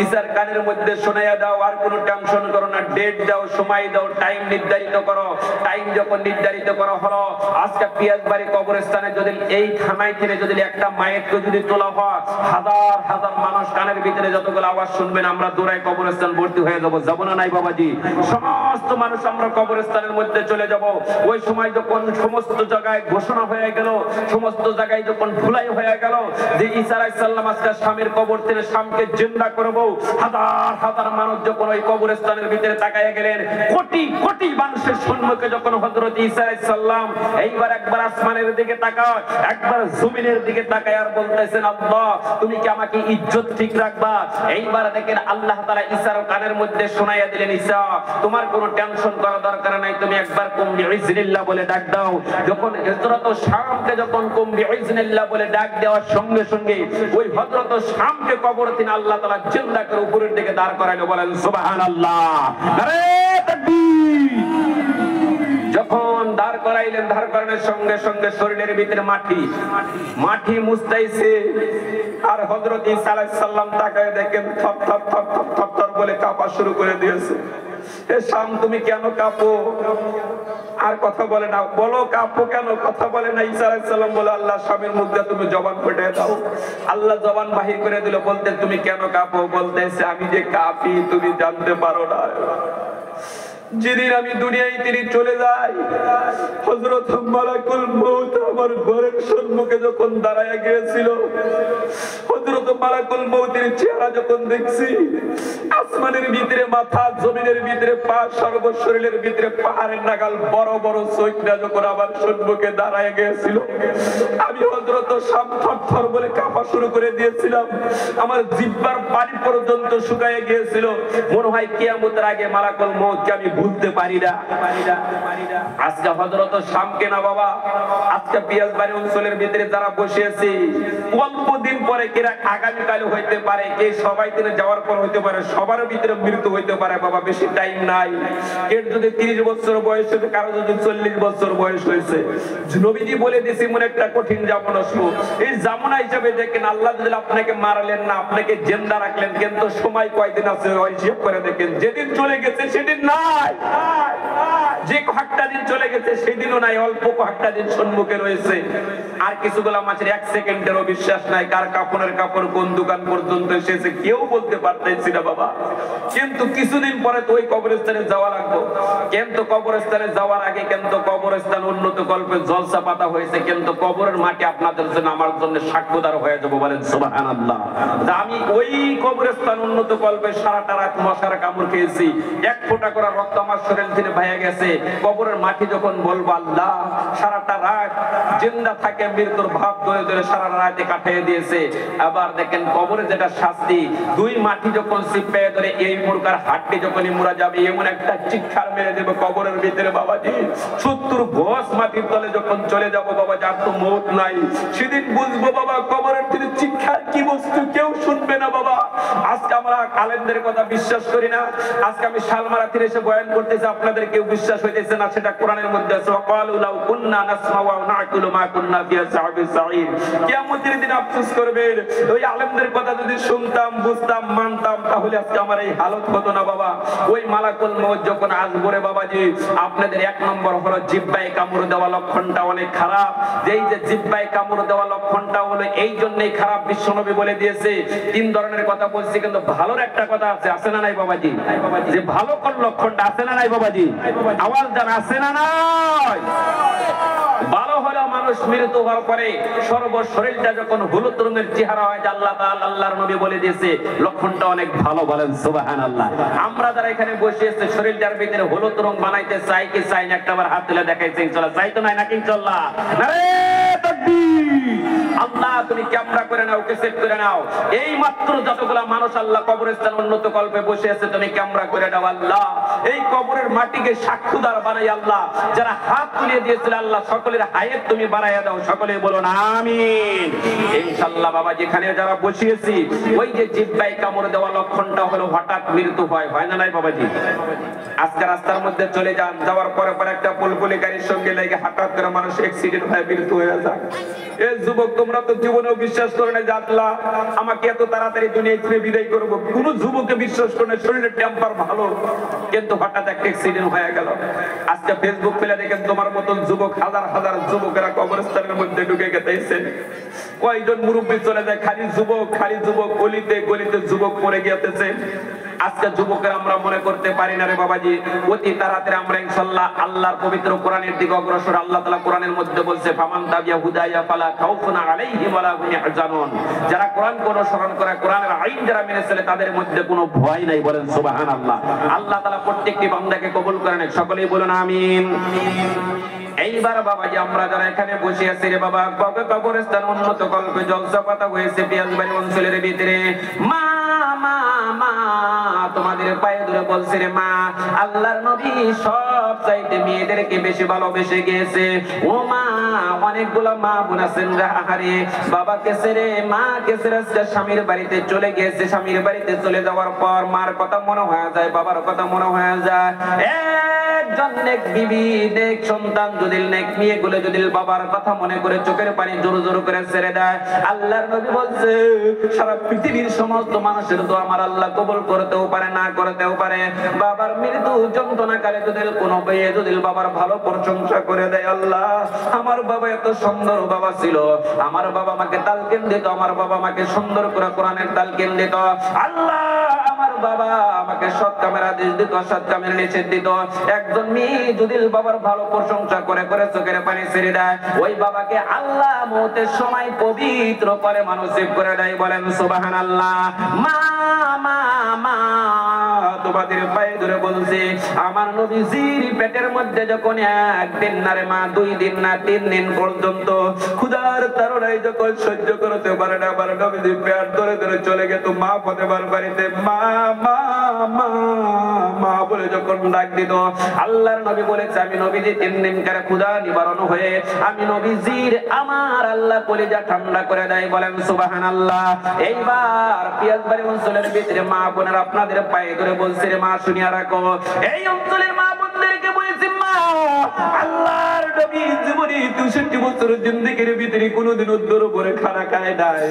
ঈসার কানের মধ্যে শোনাইয়া দাও, আর কোনো টেনশন করো না, ডেট দাও, সময় দাও, টাইম নির্ধারিত করো। টাইম যখন নির্ধারিত করা হলো, আজকে পিয়াজবাড়ি কবরস্থানে যদি এই থানায় থেকে যদি একটা মায়েরকে যদি তোলা হয় হাজার হাজার মানুষ কানের ভিতরে যতগুলো আওয়াজ শুনবেন আমরা দৌড়াই কবরস্থান ভর্তি হয়ে যাবো, যাবো না নাই বাবাজি? সমস্ত মানুষ আমরা কবরস্থানের মধ্যে চলে যাব। ওই সময় যখন সমস্ত জায়গায় ঘোষণা হয়ে গেল, সমস্ত জায়গায় যখন ধুলাই হয়ে গেল যে ঈসা আলাইহিস সালাম আজকে শামের কবর থেকে শামকে জিন্দা করব, হাজার হাজার মানুষ যখন ওই কবরস্থানের ভিতরে তাকায়া গেলেন, কোটি কোটি মানুষের সম্মুখে যখন হযরত ঈসা আলাইহিস সালাম এইবার একবার আসমানের দিকে তাকায়, একবার জমিনের দিকে তাকায় আর বলতেছেন আল্লাহ তুমি কি আমাকে ইজ্জত ঠিক রাখবা? এইবার দেখেন আল্লাহ তাআলা ঈসার কানের মধ্যে শোনাইয়া দিলেন ঈসা তোমার কোনো টেনশন করা দরকার নাই, তুমি একবার কুম বিইজনিল্লাহ বলে ডাক দাও। যখন হযরত শামকে যখন কুম বিইজনিল্লাহ বলে ডাক দেওয়ার সঙ্গে সঙ্গে ওই হযরত শামকে কবর থেকে আল্লাহ তাআলা জিন্দা করে উপরের দিকে দাঁড় করাইলো, বলেন সুবহানাল্লাহ। নারে তাকবীর। যখন দাঁড় করাইলেন, দাঁড় করানোর সঙ্গে সঙ্গে শরীরের ভিতরে মাটি মুছতাইছে, আর হযরত ঈসা আলাইহিস সালাম তাকায় দেখেন থপ থপ থপ থপ থপ থপ বলে কাঁপা শুরু করে দিয়েছে। এ শাম তুমি কেন কাঁপো? আর কথা বলে না, বলো কাঁপো কেন? কথা বলে না। ঈসা আলাইহিস সালাম বলে আল্লাহ শামের মুখ দিয়ে তুমি জবান ফুটিয়ে দাও। আল্লাহ জবান বাহির করে দিল, বলতে তুমি কেন কাঁপো? বলতেছে আমি যে কাঁপি তুমি জানতে পারো না। যেদিন আমি দুনিয়ায় তিনি চলে যাই, হযরত মালাকুল মউত আমার ঘরের সম্মুখে যখন দাঁড়ায় গিয়েছিল, হযরত মালাকুল মউতের চেহারা যখন দেখছি, আসমানের ভিতরে মাথা, জমিনের ভিতরে পা, সর্বশরীরের ভিতরে পাহাড়ের নাগাল বড় বড় চৈকটা যখন আমার সম্মুখে দাঁড়ায় গিয়েছিল, আমি হযরত শাম থরথর বলে কাঁপা শুরু করে দিয়েছিলাম। আমার জিহ্বার পানি পর্যন্ত শুকায় গিয়েছিল। মনে হয় কিয়ামতের আগে মালাকুল মউতকে আমি ভুলতে পারি না। আজকে হযরত শামকে না বাবা, আজকে পিয়াজবাড়ি অঞ্চলের ভিতরে যারা বসে আছে, অল্প দিন পরে কিরা আগামীকাল হইতে পারে, কে সবাই দিনে যাওয়ার পর হইতে পারে, সবার ভিতরে মৃত্যু হইতে পারে বাবা, বেশি টাইম নাই। এর যদি 30 বছর বয়স হয়েছে, কারো যদি 40 বছর বয়স হয়েছে, নবীজি বলে দিয়েছে মনে একটা কঠিন জামানা আসলো। এই জামানা হিসাবে দেখেন, আল্লাহ যদি আপনাকে মারলেন না, আপনাকে জিন্দা রাখলেন, কিন্তু সময় কয়দিন আছে হিসাব করে দেখেন। যেদিন চলে গেছে সেদিন নাই, যে কয়েকটা দিন চলে গেছে সেদিনও নাই, অল্প কয়েকটা দিন সম্মুখে রয়েছে। আর কিছুগুলো মাছের 1 সেকেন্ডেরও বিশ্বাস নাই, কার কাপড়ের কাপড় কোন দোকান পর্যন্ত এসেছে কেউ বলতে পারতেছি না বাবা। কিন্তু কিছুদিন পরে তো ওই কবরস্থানে যাওয়া লাগবে। কিন্তু কবরস্থানে যাওয়ার আগে কিন্তু কবরস্থান উন্নত কল্পে জলসা পাতা হয়েছে, কিন্তু কবরের মাটি আপনাদের জন্য আমার জন্য সাক্ষ্যদার হয়ে যাবো, বলেন সুবহানাল্লাহ। আমি ওই কবরস্থান উন্নত কল্পে সারাটা রাত মশার কামড় খেয়েছি, 1 ফোঁটা করে রক্ত আমার শরীর থেকে বয়ে গেছে। কবরের মাটি যখন বলবো আল্লাহ সারাটা রাত জিন্দা থাকে মৃত্যুর ভাব ধরে ধরে সারা রাতে কাটিয়ে দিয়েছে। আবার দেখেন কবরে যেটা শাস্তি, 2 মাটি যখন চিপে ধরে এই মুরগার হাড্ডি যখনই মুড়া যাবে, এমন একটা চিৎকার মেরে দেবে কবরের ভিতরে বাবাজি। 70 গজ মাটির তলে যখন চলে যাব বাবা, যার তো মওত নাই, সেদিন বুঝবো বাবা কবরের ভিতরে চিৎকার কি বস্তু, কেউ শুনবে না বাবা। আজকে আমরা আলেমদের কথা বিশ্বাস করি না, আজকে আমি শালমারা থেকে এসে বয়ান করতেছি, আপনাদের কেউ বিশ্বাস হইতেছে না, সেটা কোরআনের মধ্যে আছে, ওয়াকালু লাউ কুননা নাসমাউ ওয়া নাকুলু মা কুননা ফি আসহাবিস সাঈর। কিয়ামতের দিন আফসোস করবেন, ওই আলেমদের কথা যদি শুনতাম, বুঝতাম, মানতাম, তাহলে আজকে আমার এই হালত হতো না বাবা। ওই মালাকুল মউত যখন আসবে বাবাজি, আপনাদের 1 নম্বর হলো জিহ্বায় কামড় দেওয়া লক্ষণটা অনেক খারাপ। যেই যে জিহ্বায় কামড় দেওয়া লক্ষণটা হলো এই জন্যই খারাপ, বিশ্বনবী বলে দিয়েছে। 3 ধরনের কথা বলছি, কিন্তু ভালোর একটা কথা আছে, আছে না নাই বাবাজি? যে ভালো কোন লক্ষণটা আছে না নাই বাবাজি? আওয়াজ দেন, আছে না নাই? ভালো হলো মানুষ মৃত্যু হওয়ার পরে সর্বশরীরটা যখন হলুদ রঙের চেহারা হয়, আল্লাহ তাআলা আল্লাহর নবী বলে দিয়েছে লক্ষণটা অনেক ভালো, বলেন সুবহানাল্লাহ। আমরা যারা এখানে বসে আছি শরীরটার ভিতরে হলুদ রং বানাইতে চাই কি চাই না, একটাবার হাত তুলে দেখাইছে ইনশাআল্লাহ, চাই তো নাই নাকি ইনশাআল্লাহ? নারে তাকবীর! আল্লাহ তুমি ক্যামেরা করে নাও, ক্যাসেট করে নাও। এই মাত্র যতগুলা মানুষ আল্লাহ কবরস্থান উন্নত কল্পে বসে আছে, তুমি ক্যামেরা করে দাও আল্লাহ। এই কবরের মাটিকে সাক্ষ্যদার বানাই আল্লাহ। যারা হাত তুলে দিয়েছিল আল্লাহ সকলের হায়াত তুমি বাড়াইয়া দাও, সকলে বলুন আমিন ইনশাআল্লাহ। বাবা যেখানে যারা বসিয়েছি, ওই যে জিহ্বায় কামড় দেওয়া লক্ষণটা হলো হঠাৎ মৃত্যু হয়, হয় না নাই বাবাজি? আজকে রাস্তার মধ্যে চলে যান, যাওয়ার পরে পরে একটা পুলপুলি গাড়ির সঙ্গে লেগে হঠাৎ করে মানুষ অ্যাক্সিডেন্ট হয়ে মৃত্যু হয়ে যায়। এই যুবক তোমরা তো জীবনেও বিশ্বাস করে না যে আল্লাহ আমাকে এত তাড়াতাড়ি দুনিয়া থেকে বিদায় করবো। কোন যুবককে বিশ্বাস করে না, শরীরের টেম্পার ভালো, কিন্তু হঠাৎ একটা অ্যাক্সিডেন্ট হয়ে গেল। আজকে ফেসবুক খুলে দেখেন তোমার মতন যুবক, হাজার হাজার যুবকেরা কবরস্থানের মধ্যে ঢুকে গেছে। কয়েকজন মুরব্বী চলে যায়, খালি যুবক, খালি যুবক, গলিতে গলিতে যুবক পড়ে গিয়েছে। আজকে যুবকের আমরা মনে করতে পারি না রে বাবাজি, অতি তাড়াতাড়ি আমরা ইনশাআল্লাহ আল্লাহর পবিত্র কোরআনের দিকে অগ্রসর। আল্লাহ তাআলা কোরআনের মধ্যে বলছে ফামান তাবিয়া হুদায়া ফালা খাউফুন আলাইহিম ওয়ালা হুম ইয়াহজানুন। যারা কোরআনকে অনুসরণ করে, কোরআনের আইন যারা মেনে চলে, তাদের মধ্যে কোনো ভয় নাই, বলেন সুবহানাল্লাহ। আল্লাহ তাআলা প্রত্যেকটি বান্দাকে কবুল করেন, সকলেই বলুন আমিন। এইবার বাবাজি আমরা যারা এখানে বসে আছি রে বাবা, কবরস্থান উন্নত কল্পে জলসা পাতা হয়েছে পিয়াজবাড়ি অঞ্চলের ভিতরে। মা মা মা তোমাদের পায়ে ধরে বলছে রে মা, আল্লাহর নবী সব চাইতে মেয়েদেরকে বেশি ভালোবেসে গিয়েছে। ও মা, অনেকগুলো মা বোন আছেন রে, আহারে বাবা কেসে রে, মা কেসে রে, স্বামীর বাড়িতে চলে গিয়েছে। স্বামীর বাড়িতে চলে যাওয়ার পর মার কথা মনে হয়ে যায়, বাবার কথা মনে হয়ে যায়। একজন নেক বিবি, নেক সন্তান যদি নেক মেয়ে গুলো যদি বাবার কথা মনে করে চোখের পানি জোর জোর করে ছেড়ে দেয়, আল্লাহর নবী বলছে সারা পৃথিবীর সমস্ত মানুষের তো আমার আল্লাহ কবুল করতেও পারে, না করতেও পারে। বাবার মৃত্যু যন্ত্রণাকালে যদি কোনো মেয়ে যদি বাবার ভালো প্রশংসা করে দেয়, আল্লাহ আমার বাবা এত সুন্দর বাবা ছিল, আমার বাবা আমাকে তালকিন দিত, আমার বাবা আমাকে সুন্দর করে কোরআনের তালকিন দিত, আল্লাহ আমার বাবা আমাকে সৎ কামের আদেশ দিত, অসৎ কামের নিষেধ দিত। একজন মেয়ে যদি বাবার ভালো প্রশংসা করে করে চোখের পানি ছেড়ে দেয়, ওই বাবাকে আল্লাহ মওতের সময় পবিত্র করে মানসিক করে দেয়। বলেন সুবহানাল্লাহ। মা মা মা তোমাদের পায়ে ধরে বলছে, আমার নবীজির পেটের মধ্যে যখন একদিন না রে মা, 2 দিন না 3 দিন পর্যন্ত ক্ষুধার তাড়নায় যখন সহ্য করতে পারে না, আমার নবীজি পেট ধরে ধরে চলে গেত মা ফাতেমার বাড়িতে। মা মা মা মা বলে যখন ডাক দিত, আল্লাহর নবী বলেছে আমি নবীজি 3 দিন করে ক্ষুধা নিবারণ হয়ে আমি নবীজির আমার আল্লাহ কলিজা ঠান্ডা করে দেয়। বলেন সুবহানাল্লাহ। এইবার পিয়াজবাড়ি অঞ্চলের ভিতরে মা বোনেরা আপনাদের পায়ে ধরে বলছে রে মা শুনিয়া রাখো, এই অঞ্চলের মা বোনদেরকে বলেছি মা আল্লাহর নবী জীবনে ৬৩ বছর জিন্দেগির ভিতরে কোনোদিন উদ্দর করে খানা খায় নাই।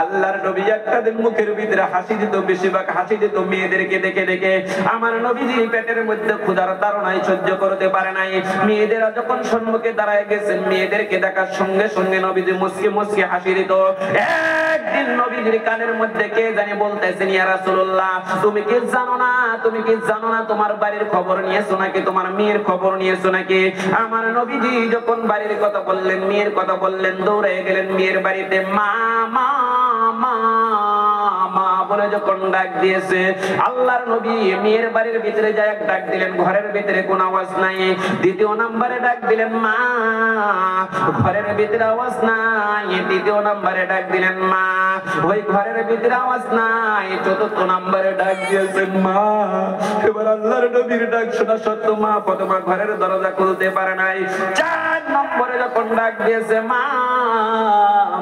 আল্লাহর নবী একটা দিন মুখের ভিতরে হাসি দিত, বেশিরভাগ হাসি দিত মেয়েদেরকে দেখে দেখে। আমার নবীজি পেটের মধ্যে ক্ষুধার তাড়নায় সহ্য করতে পারে নাই। মেয়েদেরা যখন সম্মুখে দাঁড়ায় গেছেন, মেয়েদেরকে দেখার সঙ্গে সঙ্গে নবীজি মুস্কি মুস্কি হাসি দিত। একদিন নবীজির কানের মধ্যে কে জানি বলতেছেন, ইয়া রাসূলুল্লাহ তুমি কি জানো না, তুমি কি জানো না তোমার বাড়ির খবর নিয়েছো নাকি, তোমার মেয়ের খবর নিয়েছো নাকি? আমার নবীজি যখন বাড়ির কথা বললেন, মেয়ের কথা বললেন, দৌড়ে গেলেন মেয়ের বাড়িতে। মা মা মা মা বলে যখন ডাক দিয়েছে, আল্লাহর নবী মেয়ের বাড়ির ভিতরে যায় ডাক দিলেন, ঘরের ভিতরে কোনো আওয়াজ নাই। দ্বিতীয় নম্বরে ডাক দিলেন মা, ঘরের ভিতরে আওয়াজ নাই। তৃতীয় নম্বরে ডাক দিলেন মা, ওই ঘরের ভিতরে আওয়াজ নাই। চতুর্থ নম্বরে ডাক দিয়েছেন মা। এবার আল্লাহর নবীর ডাক শোনা সত্য মা ফাতেমা ঘরের দরজা খুলতে পারে নাই। 4 নম্বরে যখন ডাক দিয়েছে মা,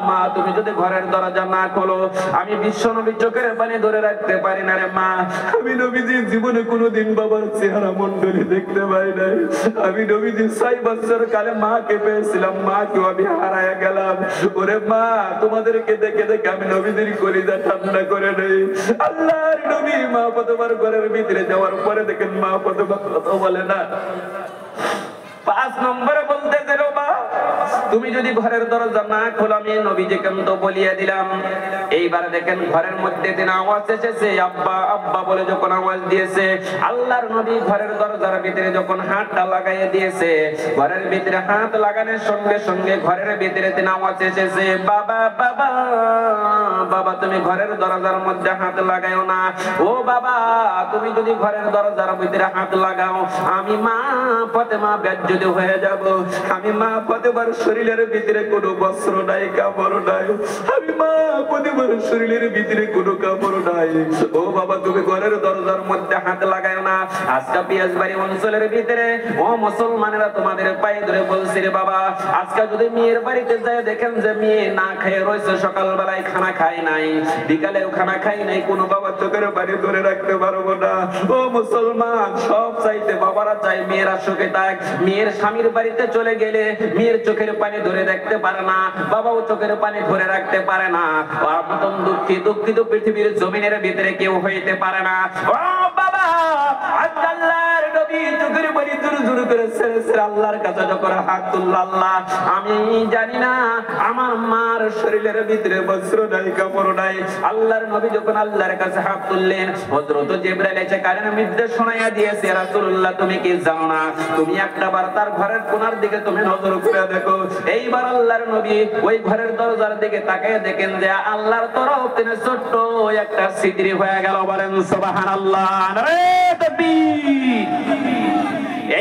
মা তুমি যদি ঘরের দরজা না খোলো আমি বিশ্ব নবীর চোখের পানি ধরে রাখতে পারি না রে মা। আমি নবীজি জীবনে কোনোদিন বাবার চেহারা মন্ডলী দেখতে পাই নাই। আমি নবীজি 6 বছর কালে মাকে পেয়েছিলাম, মাকেও আমি হারায়া গেলাম। ওরে মা তোমাদেরকে দেখে দেখে আমি নবীদের কলিজা ঠান্ডা করে নেই। আল্লাহর নবী মা ফাতেমার ঘরের ভিতরে যাওয়ার পরে দেখেন মা ফাতেমা কথা বলে না। 5 নম্বরে বলতেছে রে মা তুমি যদি ঘরের দরজা না খোলো আমি নবীজিকে তো বলিয়ে দিলাম। এইবার দেখেন ঘরের মধ্যে দিন আওয়াজ এসেছে, আব্বা আব্বা বলে যখন আওয়াজ দিয়েছে, আল্লাহর নবী ঘরের দরজার ভিতরে যখন হাতটা লাগাইয়ে দিয়েছে, ঘরের ভিতরে হাত লাগানোর সঙ্গে সঙ্গে ঘরের ভিতরে দিন আওয়াজ এসেছে, বাবা বাবা বাবা তুমি ঘরের দরজার মধ্যে হাত লাগাইও না। ও বাবা তুমি যদি ঘরের দরজার ভিতরে হাত লাগাও আমি মা ফাতেমা বেজ্জতি হয়ে যাব। আমি মা ফাতেমার শরীরের ভিতরে কোনো বস্ত্র নাই, কাপড় নাই। আমি মা ফাতেমার শরীরের ভিতরে কোনো কাপড় নাই। ও বাবা তুমি ঘরের দরজার মধ্যে হাত লাগাও না। আজকে পিয়াজবাড়ি অঞ্চলের ভিতরে ও মুসলমানেরা তোমাদের পায়ে ধরে বলছি রে বাবা, আজকে যদি মেয়ের বাড়িতে যায় দেখেন যে মেয়ে না খেয়ে রয়েছে, সকালবেলায় খানা খায় নাই, বিকালেও খানা খাই নাই, কোনো বাবা চোখের পানি ধরে রাখতে পারবো না। ও মুসলমান সব চাইতে বাবারা চাই মেয়েরা সুখে থাক। মেয়ের স্বামীর বাড়িতে চলে গেলে মেয়ের চোখের পানি ধরে রাখতে পারে না, বাবাও চোখের পানি ধরে রাখতে পারে না। আমতন দুঃখিত পৃথিবীর জমিনের ভিতরে কেউ হইতে পারে না। ও বাবা আল্লাহর নবী চোখের পানি জোরে জোরে করে ছেড়ে ছেড়ে আল্লাহর কাছে যখন হাত তুলল, আল্লাহ আমি জানি না আমার মার শরীরের ভিতরে বস্ত্র নাই, কাপড় নাই। আল্লাহর নবী যখন আল্লাহর কাছে হাত তুললেন, হযরত জিবরাইল এসে কানের মধ্যে শোনাইয়া দিয়েছে, রাসূলুল্লাহ তুমি কি জানো না, তুমি একটাবার তার ঘরের কোণার দিকে তুমি নজর করে দেখো। এইবার আল্লাহর নবী ওই ঘরের দরজার দিকে তাকিয়ে দেখেন যে আল্লাহর তরফ থেকে ছোট্ট একটা ছিদ্র হয়ে গেল। বলেন সুবহানাল্লাহ, নারে তাকবীর।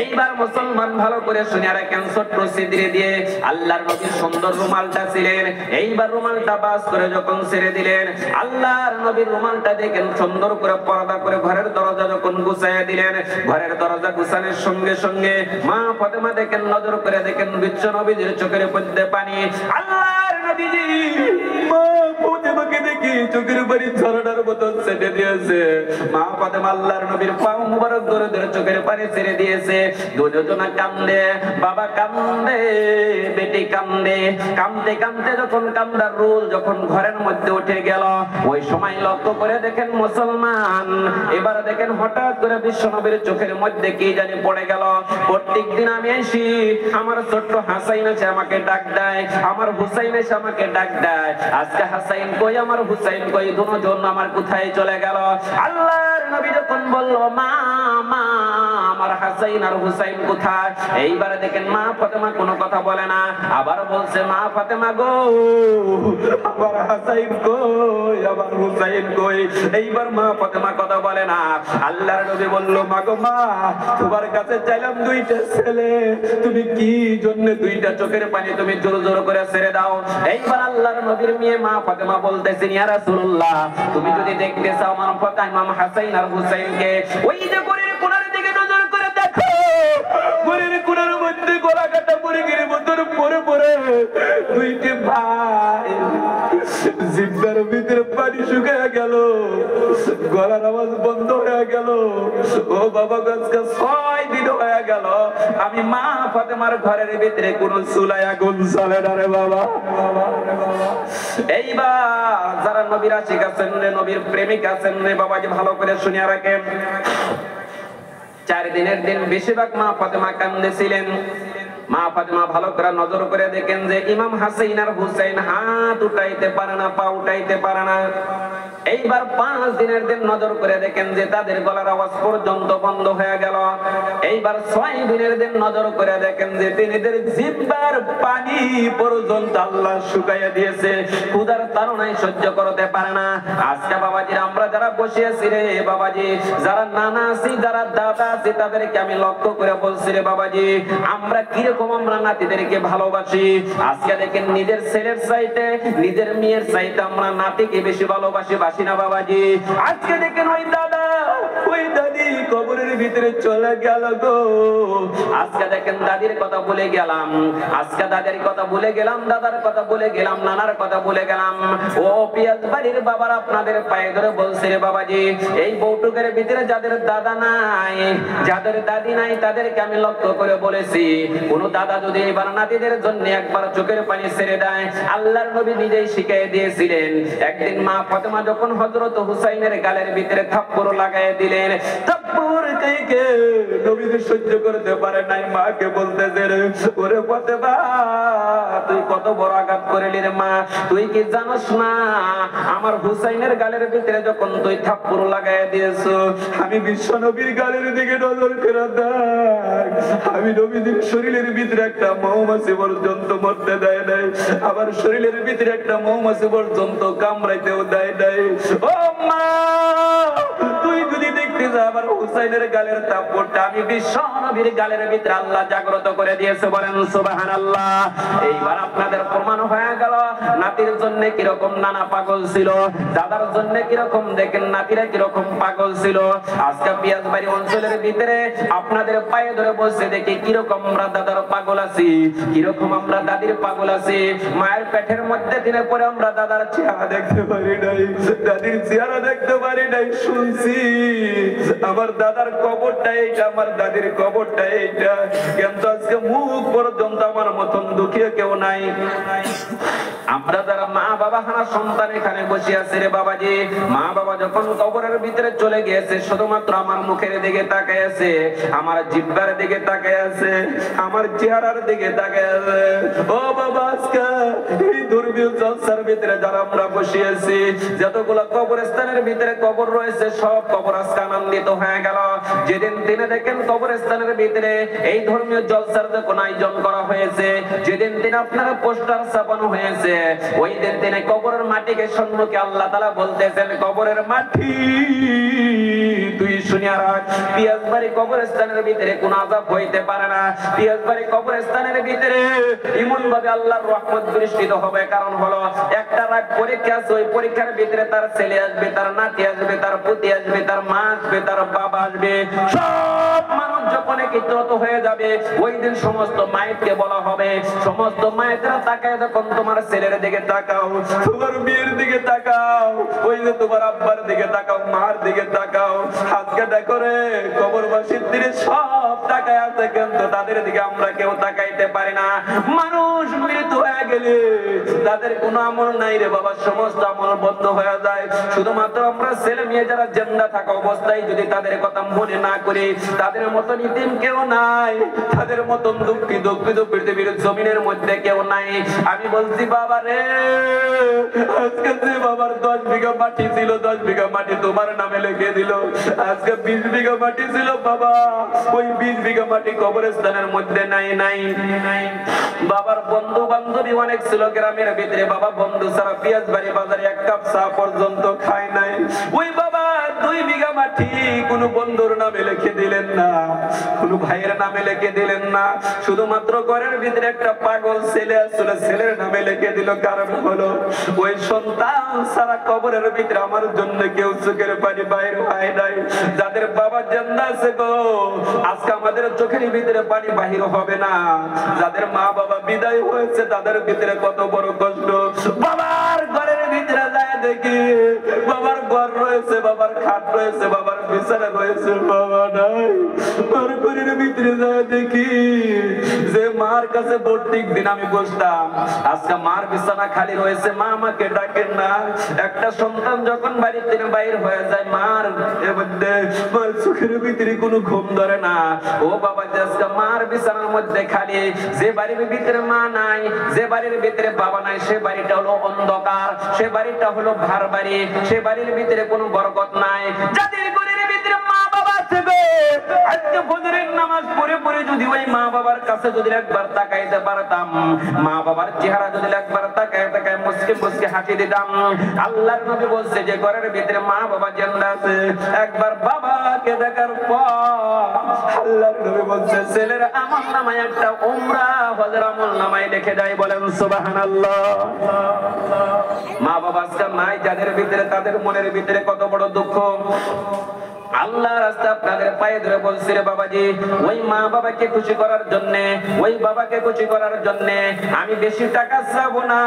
এইবার মুসলমান ভালো করে শুনে রাখেন, ছোট্ট ছিদ্রে দিয়ে আল্লাহর নবীর সুন্দর রুমালটা ছিলেন। এইবার রুমালটা বাস করে যখন ছেড়ে দিলেন, আল্লাহর নবীর রুমালটা দেখেন সুন্দর করে পর্দা করে ঘরের দরজা যখন গুছাইয়া দিলেন, ঘরের দরজা গুছানোর সঙ্গে সঙ্গে মা ফাতেমা দেখেন নজর করে দেখেন বিশ্ব নবীজির চোখের মধ্যে পানি। আল্লাহর নবীজি মা ফাতেমাকে দেখি চোখের পানি ঝরনার মতো ছেড়ে দিয়েছে। মা ফাতেমা আল্লাহর নবীর পা মুবারক ধরে ধরে চোখের পানি ছেড়ে দিয়েছে। দুজনা কান্দে, বাবা কান্দে, বেটি কান্দে। কান্দতে কান্দতে যখন কান্দার রোল যখন ঘরের মধ্যে উঠে গেল, ওই সময় লক্ষ্য করে দেখেন মুসলমান, এবার দেখেন হঠাৎ করে বিশ্ব নবীর চোখের মধ্যে কি জানি পড়ে গেল। প্রত্যেক দিন আমি আসি, আমার ছোট্ট হাসাইন এসে আমাকে ডাক দেয়, আমার হুসাইন এসে আমাকে ডাক দেয়। আজকে হাসাইন কই আমার হুসাইন কই, দুজন আমার কোথায় চলে গেল? আল্লাহর নবী যখন বলল মা মা আমার হাসাইন আর হুসাইন কোথায়? এইবারে দেখেন মা ফাতেমা কোনো কথা বলে না, আবার বলছে মা ফাতেমা গো আমার হাসাইন কই, আমার হুসাইন কই? এইবার মা ফাতেমা কথা বলে না। আল্লাহর নবী বলল মা গো মা, তোমার কাছে চাইলাম দুইটা ছেলে, তুমি কি জন্য দুইটা চোখের পানি তুমি জোর জোর করে ছেড়ে দাও? এইবার আল্লাহর নবীর মেয়ে মা ফাতেমা বলতেছেন ইয়া রাসূলুল্লাহ, তুমি যদি দেখতে চাও আমার ইমাম হাসাইন আর হুসাইনকে, ওই যে গড়ের কোণার দিকে নজর করে দেখো, গড়ের কোণার মধ্যে গলা কাটা মুরগির মতন পড়ে পড়ে দুইটি ভাই, জিহ্বার ভিতরে পানি শুকিয়ে গেল, গলার আওয়াজ বন্ধ হয়ে গেল। ও বাবা, আজকে 6 দিন হয়ে গেল আমি মা ফাতেমার ঘরের ভিতরে কোন চুলায় আগুন জ্বলে না রে বাবা। এইবার যারা নবীর আশিক আছেন রে, নবীর প্রেমিক আছেন রে বাবাজি, ভালো করে শুনিয়া রাখেন। 4 দিনের দিন বেশিরভাগ মা ফাতেমা কান্দেছিলেন। মা ফাতেমা ভালো করে নজর করে দেখেন যে ইমাম হাসাইন আর হুসাইন হাত উঠাইতে পারে না, পা উঠাইতে পারে না। এইবার 5 দিনের দিন নজর করে দেখেন যে তাদের গলার আওয়াজ পর্যন্ত বন্ধ হয়ে গেল। এইবার 6 দিনের দিন নজর করে দেখেন যে তিনিদের জিহ্বার পানি পর্যন্ত আল্লাহ শুকাইয়া দিয়েছে, ক্ষুধার তাড়নায় সহ্য করতে পারে না। আজকে বাবাজি আমরা যারা বসে আছি রে বাবাজি, যারা নানা আছি, যারা দাদা আছি, তাদেরকে আমি লক্ষ্য করে বলছি রে বাবাজি, আমরা কিরকম আমরা নাতিদেরকে ভালোবাসি। আজকে দেখেন নিজের ছেলের চাইতে, নিজের মেয়ের চাইতে আমরা নাতিকে বেশি ভালোবাসি, বাসি না বাবাজি? আজকে দেখেন ওই দাদা ওই দাদি কবরের ভিতরে চলে গেল গো। আজকে দেখেন দাদির কথা ভুলে গেলাম, আজকে দাদির কথা ভুলে গেলাম, দাদার কথা ভুলে গেলাম, নানার কথা ভুলে গেলাম। ও পিয়াজ বাড়ির বাবার আপনাদের পায়ে ধরে বলছে রে বাবাজি, এই বৌটুকের ভিতরে যাদের দাদা নাই, যাদের দাদি নাই, তাদেরকে আমি লক্ষ্য করে বলেছি, কোন দাদা যদি এবার নাতিদের জন্য একবার চোখের পানি ছেড়ে দেয়, আল্লাহর নবী নিজেই শিখিয়ে দিয়েছিলেন। একদিন মা ফাতেমা যখন হযরত হুসাইনের গালের ভিতরে থাপ্পড় লাগায় দিলেন, থাপ্পড় থেকে নবী সহ্য করতে পারে নাই, মাকে বলতেছে রে ওরে ফাতেমা তুই কত বড় আঘাত করলি রে মা, তুই কি জানোস না আমার হুসাইনের গালের ভিতরে যখন তুই থাপ্পড় লাগায় দিয়েছো, আমি বিশ্ব নবীর গালের দিকে নজর করে দেখ, আমি নবীদের শরীরের ভিতরে একটা মৌমাছি পর্যন্ত মরতে দেয় নাই, আবার শরীরের ভিতরে একটা মৌমাছি পর্যন্ত কামড়াইতেও দেয় নাই। ও মা, তুই যদি দেখতে যা আমার হুসাইনের গালের থাপ্পড়টা আমি বিশ্ব নবীর গালের ভিতরে আল্লাহ জাগ্রত করে দিয়েছে, বলেন সুবহানাল্লাহ। এইবার আপনাদের প্রমাণ হয়ে গেল নাতির জন্য কিরকম নানা পাগল ছিল, দাদার জন্য কিরকম দেখেন নাতিরা কিরকম পাগল ছিল। আজকে পিয়াজবাড়ি অঞ্চলের ভিতরে আপনাদের পায়ে ধরে বসে দেখি কিরকম আমরা দাদার পাগল আছি, কিরকম আমরা দাদির পাগল আছি। মায়ের পেটের মধ্যে দিনে পরে আমরা দাদার চেহারা দেখতে পারি নাই, দাদির চেহারা দেখতে পারি নাই, শুনছি আমার দাদার কবরটা এইটা, আমার দাদির কবরটা এইটা, কিন্তু আজকে মুখ পর্যন্ত আমার মতন দুঃখী কেউ নাই। আমরা যারা মা বাবা হারা সন্তান এখানে বসে আছে রে বাবাজি, মা বাবা যখন কবরের ভিতরে চলে গিয়েছে, শুধুমাত্র আমার মুখের দিকে তাকায় আছে, আমার জিহ্বার দিকে তাকায় আছে, আমার চেহারার দিকে তাকায় আছে। ও বাবা, আজকে এই ধর্মীয় জলসার ভিতরে যারা আমরা বসে আছি, যতগুলো কবরস্থানের ভিতরে কবর রয়েছে, সব কবর আজকে আনন্দিত হয়ে গেল। যেদিন দিনে দেখেন কবরস্থানের ভিতরে এই ধর্মীয় জলসার যখন আয়োজন করা হয়েছে, যেদিন দিন আপনারা পোস্টার ছাপানো হয়েছে, ওই দিন দিনে কবরের মাটিকে সম্মুখে আল্লাহ তাআলা বলতেছেন, কবরের মাটি তুই শুনিয়া রাখ, পিয়াজবাড়ি কবরস্থানের ভিতরে কোন আযাব হইতে পারে না, পিয়াজবাড়ি কবরস্থানের ভিতরে এমন ভাবে আল্লাহর রহমত বৃষ্টিত হবে। কারণ হলো একটা রাত পরীক্ষা আছে, ওই পরীক্ষার ভিতরে তার ছেলে আসবে, তার নাতি আসবে, তার পুতি আসবে, তার মা আসবে, তার বাবা আসবে, সব মানুষ যখন একত্রিত হয়ে যাবে, ওই দিন সমস্ত মায়েরকে বলা হবে, সমস্ত মায়েরা তাকায় যখন তোমার ছেলের দিকে তাকাও, তোমার মেয়ের দিকে তাকাও, ওই যে তোমার আব্বার দিকে তাকাও, মার দিকে তাকাও, আজকে দেখো রে কবরবাসীর দিকে সব তাকায় আছে, কিন্তু তাদের দিকে আমরা কেউ তাকাইতে পারি না। মানুষ মৃত্যু হয়ে গেলে তাদের কোনো আমল নাই রে বাবা, সমস্ত আমল বন্ধ হয়ে যায়। শুধুমাত্র আমরা ছেলে মেয়ে যারা জিন্দা থাকা অবস্থায় যদি তাদের কথা মনে না করি, তাদের মতন ইতিম কেউ নাই, তাদের মতন দুঃখিত পৃথিবীর জমিনের মধ্যে কেউ নাই। আমি বলছি বাবা রে, আজকে যে বাবার 10 বিঘা মাটি ছিল, 10 বিঘা মাটি তোমার নামে লিখে দিল। আজকে 20 বিঘা মাটি ছিল বাবা, ওই 20 বিঘা মাটি কবরস্থানের মধ্যে নাই। বাবার বন্ধু বান্ধবী অনেক ছিল গ্রামের ভিতরে, বাবা বন্ধু ছাড়া পেঁয়াজ বাড়ি বাজারে এক কাপ চা পর্যন্ত খায় নাই। ওই বাবা 2 বিঘা মাটি কোন বন্ধুর নামে লিখে দিলেন না, কোন ভাইয়ের নামে লিখে দিলেন না, শুধুমাত্র ঘরের ভিতরে একটা পাগল ছেলে আসলে ছেলের নামে লিখে দিল। কারণ হলো ওই সন্তান সারা কবরের ভিতরে আমার জন্য কেউ চোখের পানি বাইর হয় নাই। যাদের বাবা জিন্দা আছে গো, আজকে আমাদের চোখের ভিতরে পানি বাহির হবে না। যাদের মা বাবা বিদায় হয়েছে তাদের ভিতরে কত বড় কষ্ট। বাবার ঘরের ভিতরে যায় দেখি বাবার ঘর রয়েছে, বাবার খাট রয়েছে, বাবার বিছানা রয়েছে, বাবা নাই। মার ঘরের ভিতরে যায় দেখি যে মার কাছে প্রত্যেক দিন আমি বসতাম, আজকে মার বিছানা খালি রয়েছে, মা আমাকে ডাকেন না। একটা সন্তান যখন বাড়ির থেকে বাইর হয়ে যায়, মার চোখের ভিতরে কোনো ঘুম ধরে না। ও বাবা, আজকে মার বিছানার মধ্যে খালি, যে বাড়ির ভিতরে মা নাই, যে বাড়ির ভিতরে বাবা নাই, সে বাড়িটা হলো অন্ধকার, সে বাড়িটা হলো ভার বাড়ি, সে বাড়ির ভিতরে কোনো বরকত নাই। যাদের ঘরের ভিতরে মা বাবা আছে গো, আজকে ফজরের নামাজ পড়ে পড়ে যদি ওই মা বাবার কাছে যদি একবার তাকাইতে পারতাম, মা বাবার চেহারা যদি একবার তাকায় মুসকে মুসকে হাসি দিতাম। আল্লাহর নবী বলছে যে ঘরের ভিতরে মা বাবা জিন্দা আছে, একবার বাবাকে দেখার পর আল্লাহর নবী বলছে ছেলের আমল নামায় একটা উমরা হজের আমল নামায় লিখে দেয়। বলেন সুবহানাল্লাহ। মা বাবা আজকে নাই যাদের ভিতরে, তাদের মনের ভিতরে কত বড় দুঃখ। আল্লাহ রাস্তা আপনাদের পায়ে ধরে বলছি রে বাবাজি, ওই মা বাবাকে খুশি করার জন্য, ওই বাবাকে খুশি করার জন্য আমি বেশি টাকা চাবো না।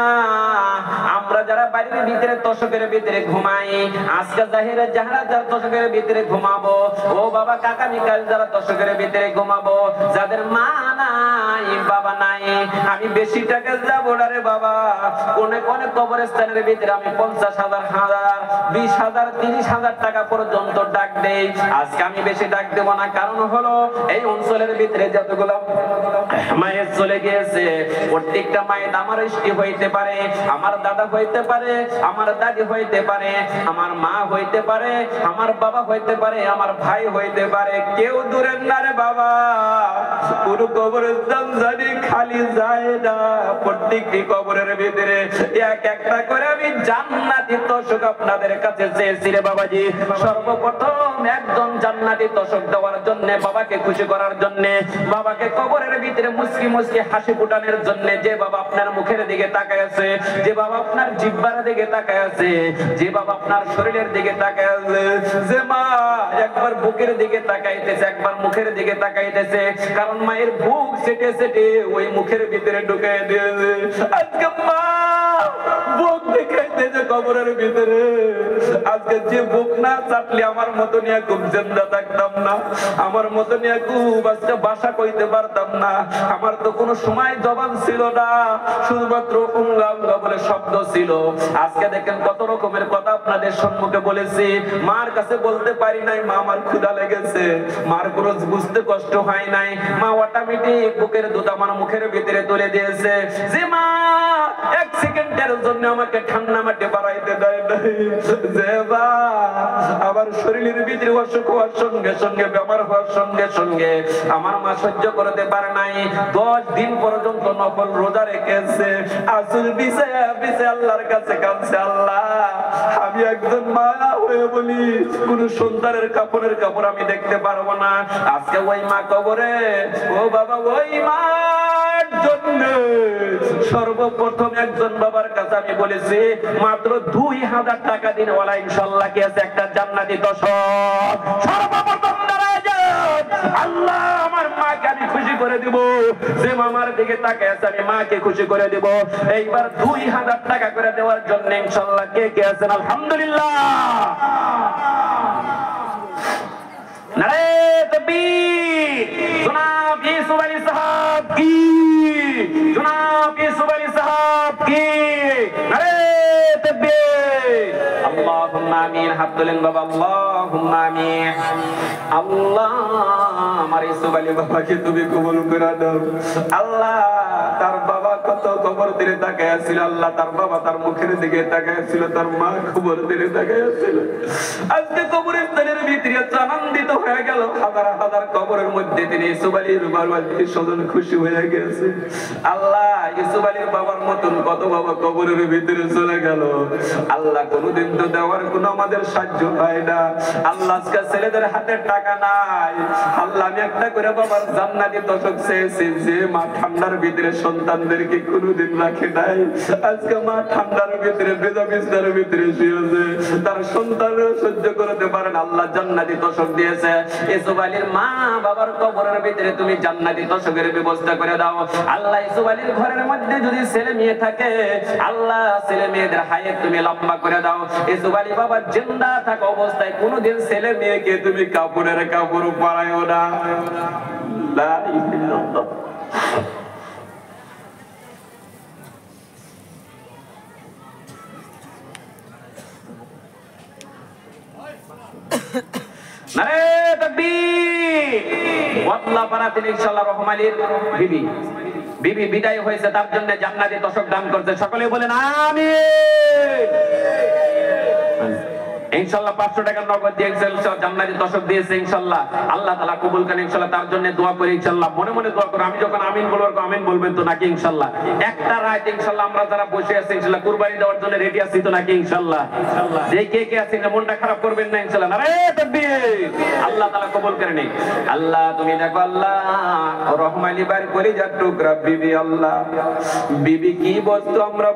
আমরা যারা বাড়ির ভিতরে তোষকের ভিতরে ঘুমাই, আজকে জাহিরে যারা তোষকের ভিতরে ঘুমাবো, ও বাবা কাকা মিকাল যারা তোষকের ভিতরে ঘুমাবো, যাদের মা নাই বাবা নাই, আমি বেশি টাকা যাবো না রে বাবা। অনেক অনেক কবরস্থানের ভিতরে আমি 50,000, 1000, 20,000, 30,000 টাকা পর্যন্ত ডাক দেই। আজকে আমি বেশি ডাক দেব না, কারণ হলো এই অঞ্চলের ভিতরে যতগুলো মায়ের চলে গিয়েছে, প্রত্যেকটা মায়ের আমার স্ত্রী হইতে পারে, আমার দাদা হইতে পারে, আমার দাদি হইতে পারে, আমার মা হইতে পারে, আমার বাবা হইতে পারে, আমার ভাই হইতে পারে, কেউ দূরের না রে বাবা। পুরো কবরস্থান জানি খালি যায় না, প্রত্যেকটি কবরের ভিতরে এক একটা করে আমি জান্নাতি তোষক আপনাদের কাছে চেয়েছি রে বাবাজি। সর্বপ্রথম একজন জান্নাতি তোষক দেওয়ার জন্য, বাবাকে খুশি করার জন্য, বাবাকে কবরের ভিতরে মুস্কি মুস্কি হাসি ফুটানোর জন্য, যে বাবা আপনার মুখের দিকে তাকায় আছে, যে বাবা আপনার জিহ্বার দিকে তাকায় আছে, যে বাবা আপনার শরীরের দিকে তাকায় আছে, যে মা একবার বুকের দিকে তাকাইতেছে, একবার মুখের দিকে তাকাইতেছে, কারণ মায়ের বুক সেটে সেটে ওই মুখের ভিতরে ঢুকাই দিয়েছে। আজকে মা বুক দেখাইতেছে কবরের ভিতরে। আজকে যে বুক না চাটলে আমার মতো নিয়ে খুব জিন্দা থাকতাম না, আমার মতো নিয়ে খুব আজকে ভাষা কইতে পারতাম না। আমার তো কোনো সময় জবান ছিল না, শুধুমাত্র উঙ্গা উঙ্গা বলে শব্দ ছিল। আজকে দেখেন কত রকমের কথা আপনাদের সম্মুখে বলেছি, মার কাছে বলতে পারি নাই মা আমার ক্ষুধা লেগেছে, মার কোনো বুঝতে কষ্ট হয় নাই, মা অটোমেটিক বুকের দুধ আমার মুখের ভিতরে তুলে দিয়েছে। যে মা এক সেকেন্ডের জন্য আমাকে ঠান্ডা মাঠে বাড়াইতে দেয় নাই, যে মা আমার শরীরের ভিতরে অসুখ হওয়ার সঙ্গে সঙ্গে, বেমার হওয়ার সঙ্গে সঙ্গে আমার মা সহ্য করতে পারে নাই, 10 দিন পর্যন্ত নফল রোজা রেখেছে, আসল বিছায়া বিছায়া আল্লাহর কাছে কাঁদছে, আল্লাহ আমি একজন মা হয়ে বলি কোন সন্তানের কাপড়ের কাপড় আমি দেখতে পারবো না। আজকে ওই মা কবরে, ও বাবা ওই মার জন্য সর্বপ্রথম একজন বাবার কাছে আমি বলেছি মাত্র 2000 টাকা দিন, ওয়ালা ইনশাআল্লাহ কি আছে একটা জান্নাতি তোষক। সর্বপ্রথম আল্লাহ আমার মাকে আমি খুশি করে দিব, যে মামার দিকে তাকায় আছে আমি মাকে খুশি করে দিব। এইবার 2000 টাকা করে দেওয়ার জন্য ইনশাআল্লাহ কে কে আছেন? আলহামদুলিল্লাহ। নারে তাকবীর। জনাব ইউসুফ আলী সাহেব কি, জনাব ইউসুফ আলী সাহেব তোলেন বাবা, আল্লাহুম্মা আমিন। আল্লাহ আমার ইউসুফ আলী বাবাকে তুমি কবুল করে দাও। আল্লাহ তার বাবা কত কবর দিকে তাকায় ছিল, আল্লাহ তার বাবা তার মুখের দিকে তাকায় ছিল, তার মা কবর দিকে তাকায় ছিল। আজকে কবরস্থানের ভিতরে আনন্দিত হয়ে গেল, হাজার হাজার কবরের মধ্যে তিনি ইউসুফ আলীর বাবার স্বজন খুশি হয়ে গেছে। আল্লাহ ইউসুফ আলীর বাবার মতন কত বাবা কবরের ভিতরে চলে গেল। আল্লাহ কোনদিন তো দেওয়ার কোন আমাদের সাহায্য হয় না। আল্লাহ আজকে ছেলেদের হাতে টাকা নাই, আল্লাহ আমি একটা করে বাবার জান্নাতি তোষক চেয়েছি, যে মা ঠান্ডার ভিতরে সন্তানদেরকে কোনদিন রাখে নাই, আজকে মা ঠান্ডার ভিতরে ভেজা বিছানার ভিতরে শুয়েছে, তার সন্তানরা সহ্য করতে পারেন, আল্লাহ জান্নাতি তোষক দিয়েছে। ইউসুফ আলীর মা বাবার কবরের ভিতরে তুমি জান্নাতি তোষকের ব্যবস্থা করে দাও। আল্লাহ ইউসুফ আলীর ঘরের মধ্যে যদি ছেলে মেয়ে থাকে, আল্লাহ ছেলে মেয়েদের হায়াত তুমি লম্বা করে দাও। ইউসুফ আলী বাবা জিন্দা থাকা অবস্থায় কোনদিন ছেলে মেয়েকে তুমি কাপড়ের কাপড় পরায়ও না। লা ইলাহা ইল্লাল্লাহ। নারে তাকবীর। ওয়াল্লাহ বারাতিন ইনশাআল্লাহ রহমান আলীর বিবি বিদায় হয়েছে, তার জন্য জান্নাতি তোষক দান করতে সকলে বলেন আমিন। ইনশাআল্লাহ 500 টাকা নগদ দিয়ে জান্নাতি তোষক দিয়েছে ইনশাআল্লাহ, আল্লাহ তাআলা কবুল করেন ইনশাআল্লাহ। তার জন্য দোয়া করি ইনশাআল্লাহ, মনে মনে দোয়া করো। আমি যখন আমিন বলবো আমিন বলবেন তো নাকি ইনশাআল্লাহ? একটা রাত ইনশাআল্লাহ আমরা যারা বসে আছি ইনশাআল্লাহ কুরবানি দেওয়ার জন্য রেডি আছি তো নাকি ইনশাআল্লাহ? যে কে কে আছেন মনটা খারাপ করবেন না ইনশাআল্লাহ। নারে তাকবীর। আল্লাহ তাআলা কবুল করেন। আল্লাহ তুমি দেখো আল্লাহ রহমানি বার করে যা টুকরা বিবি, আল্লাহ বিবি কি বস্তু আমরা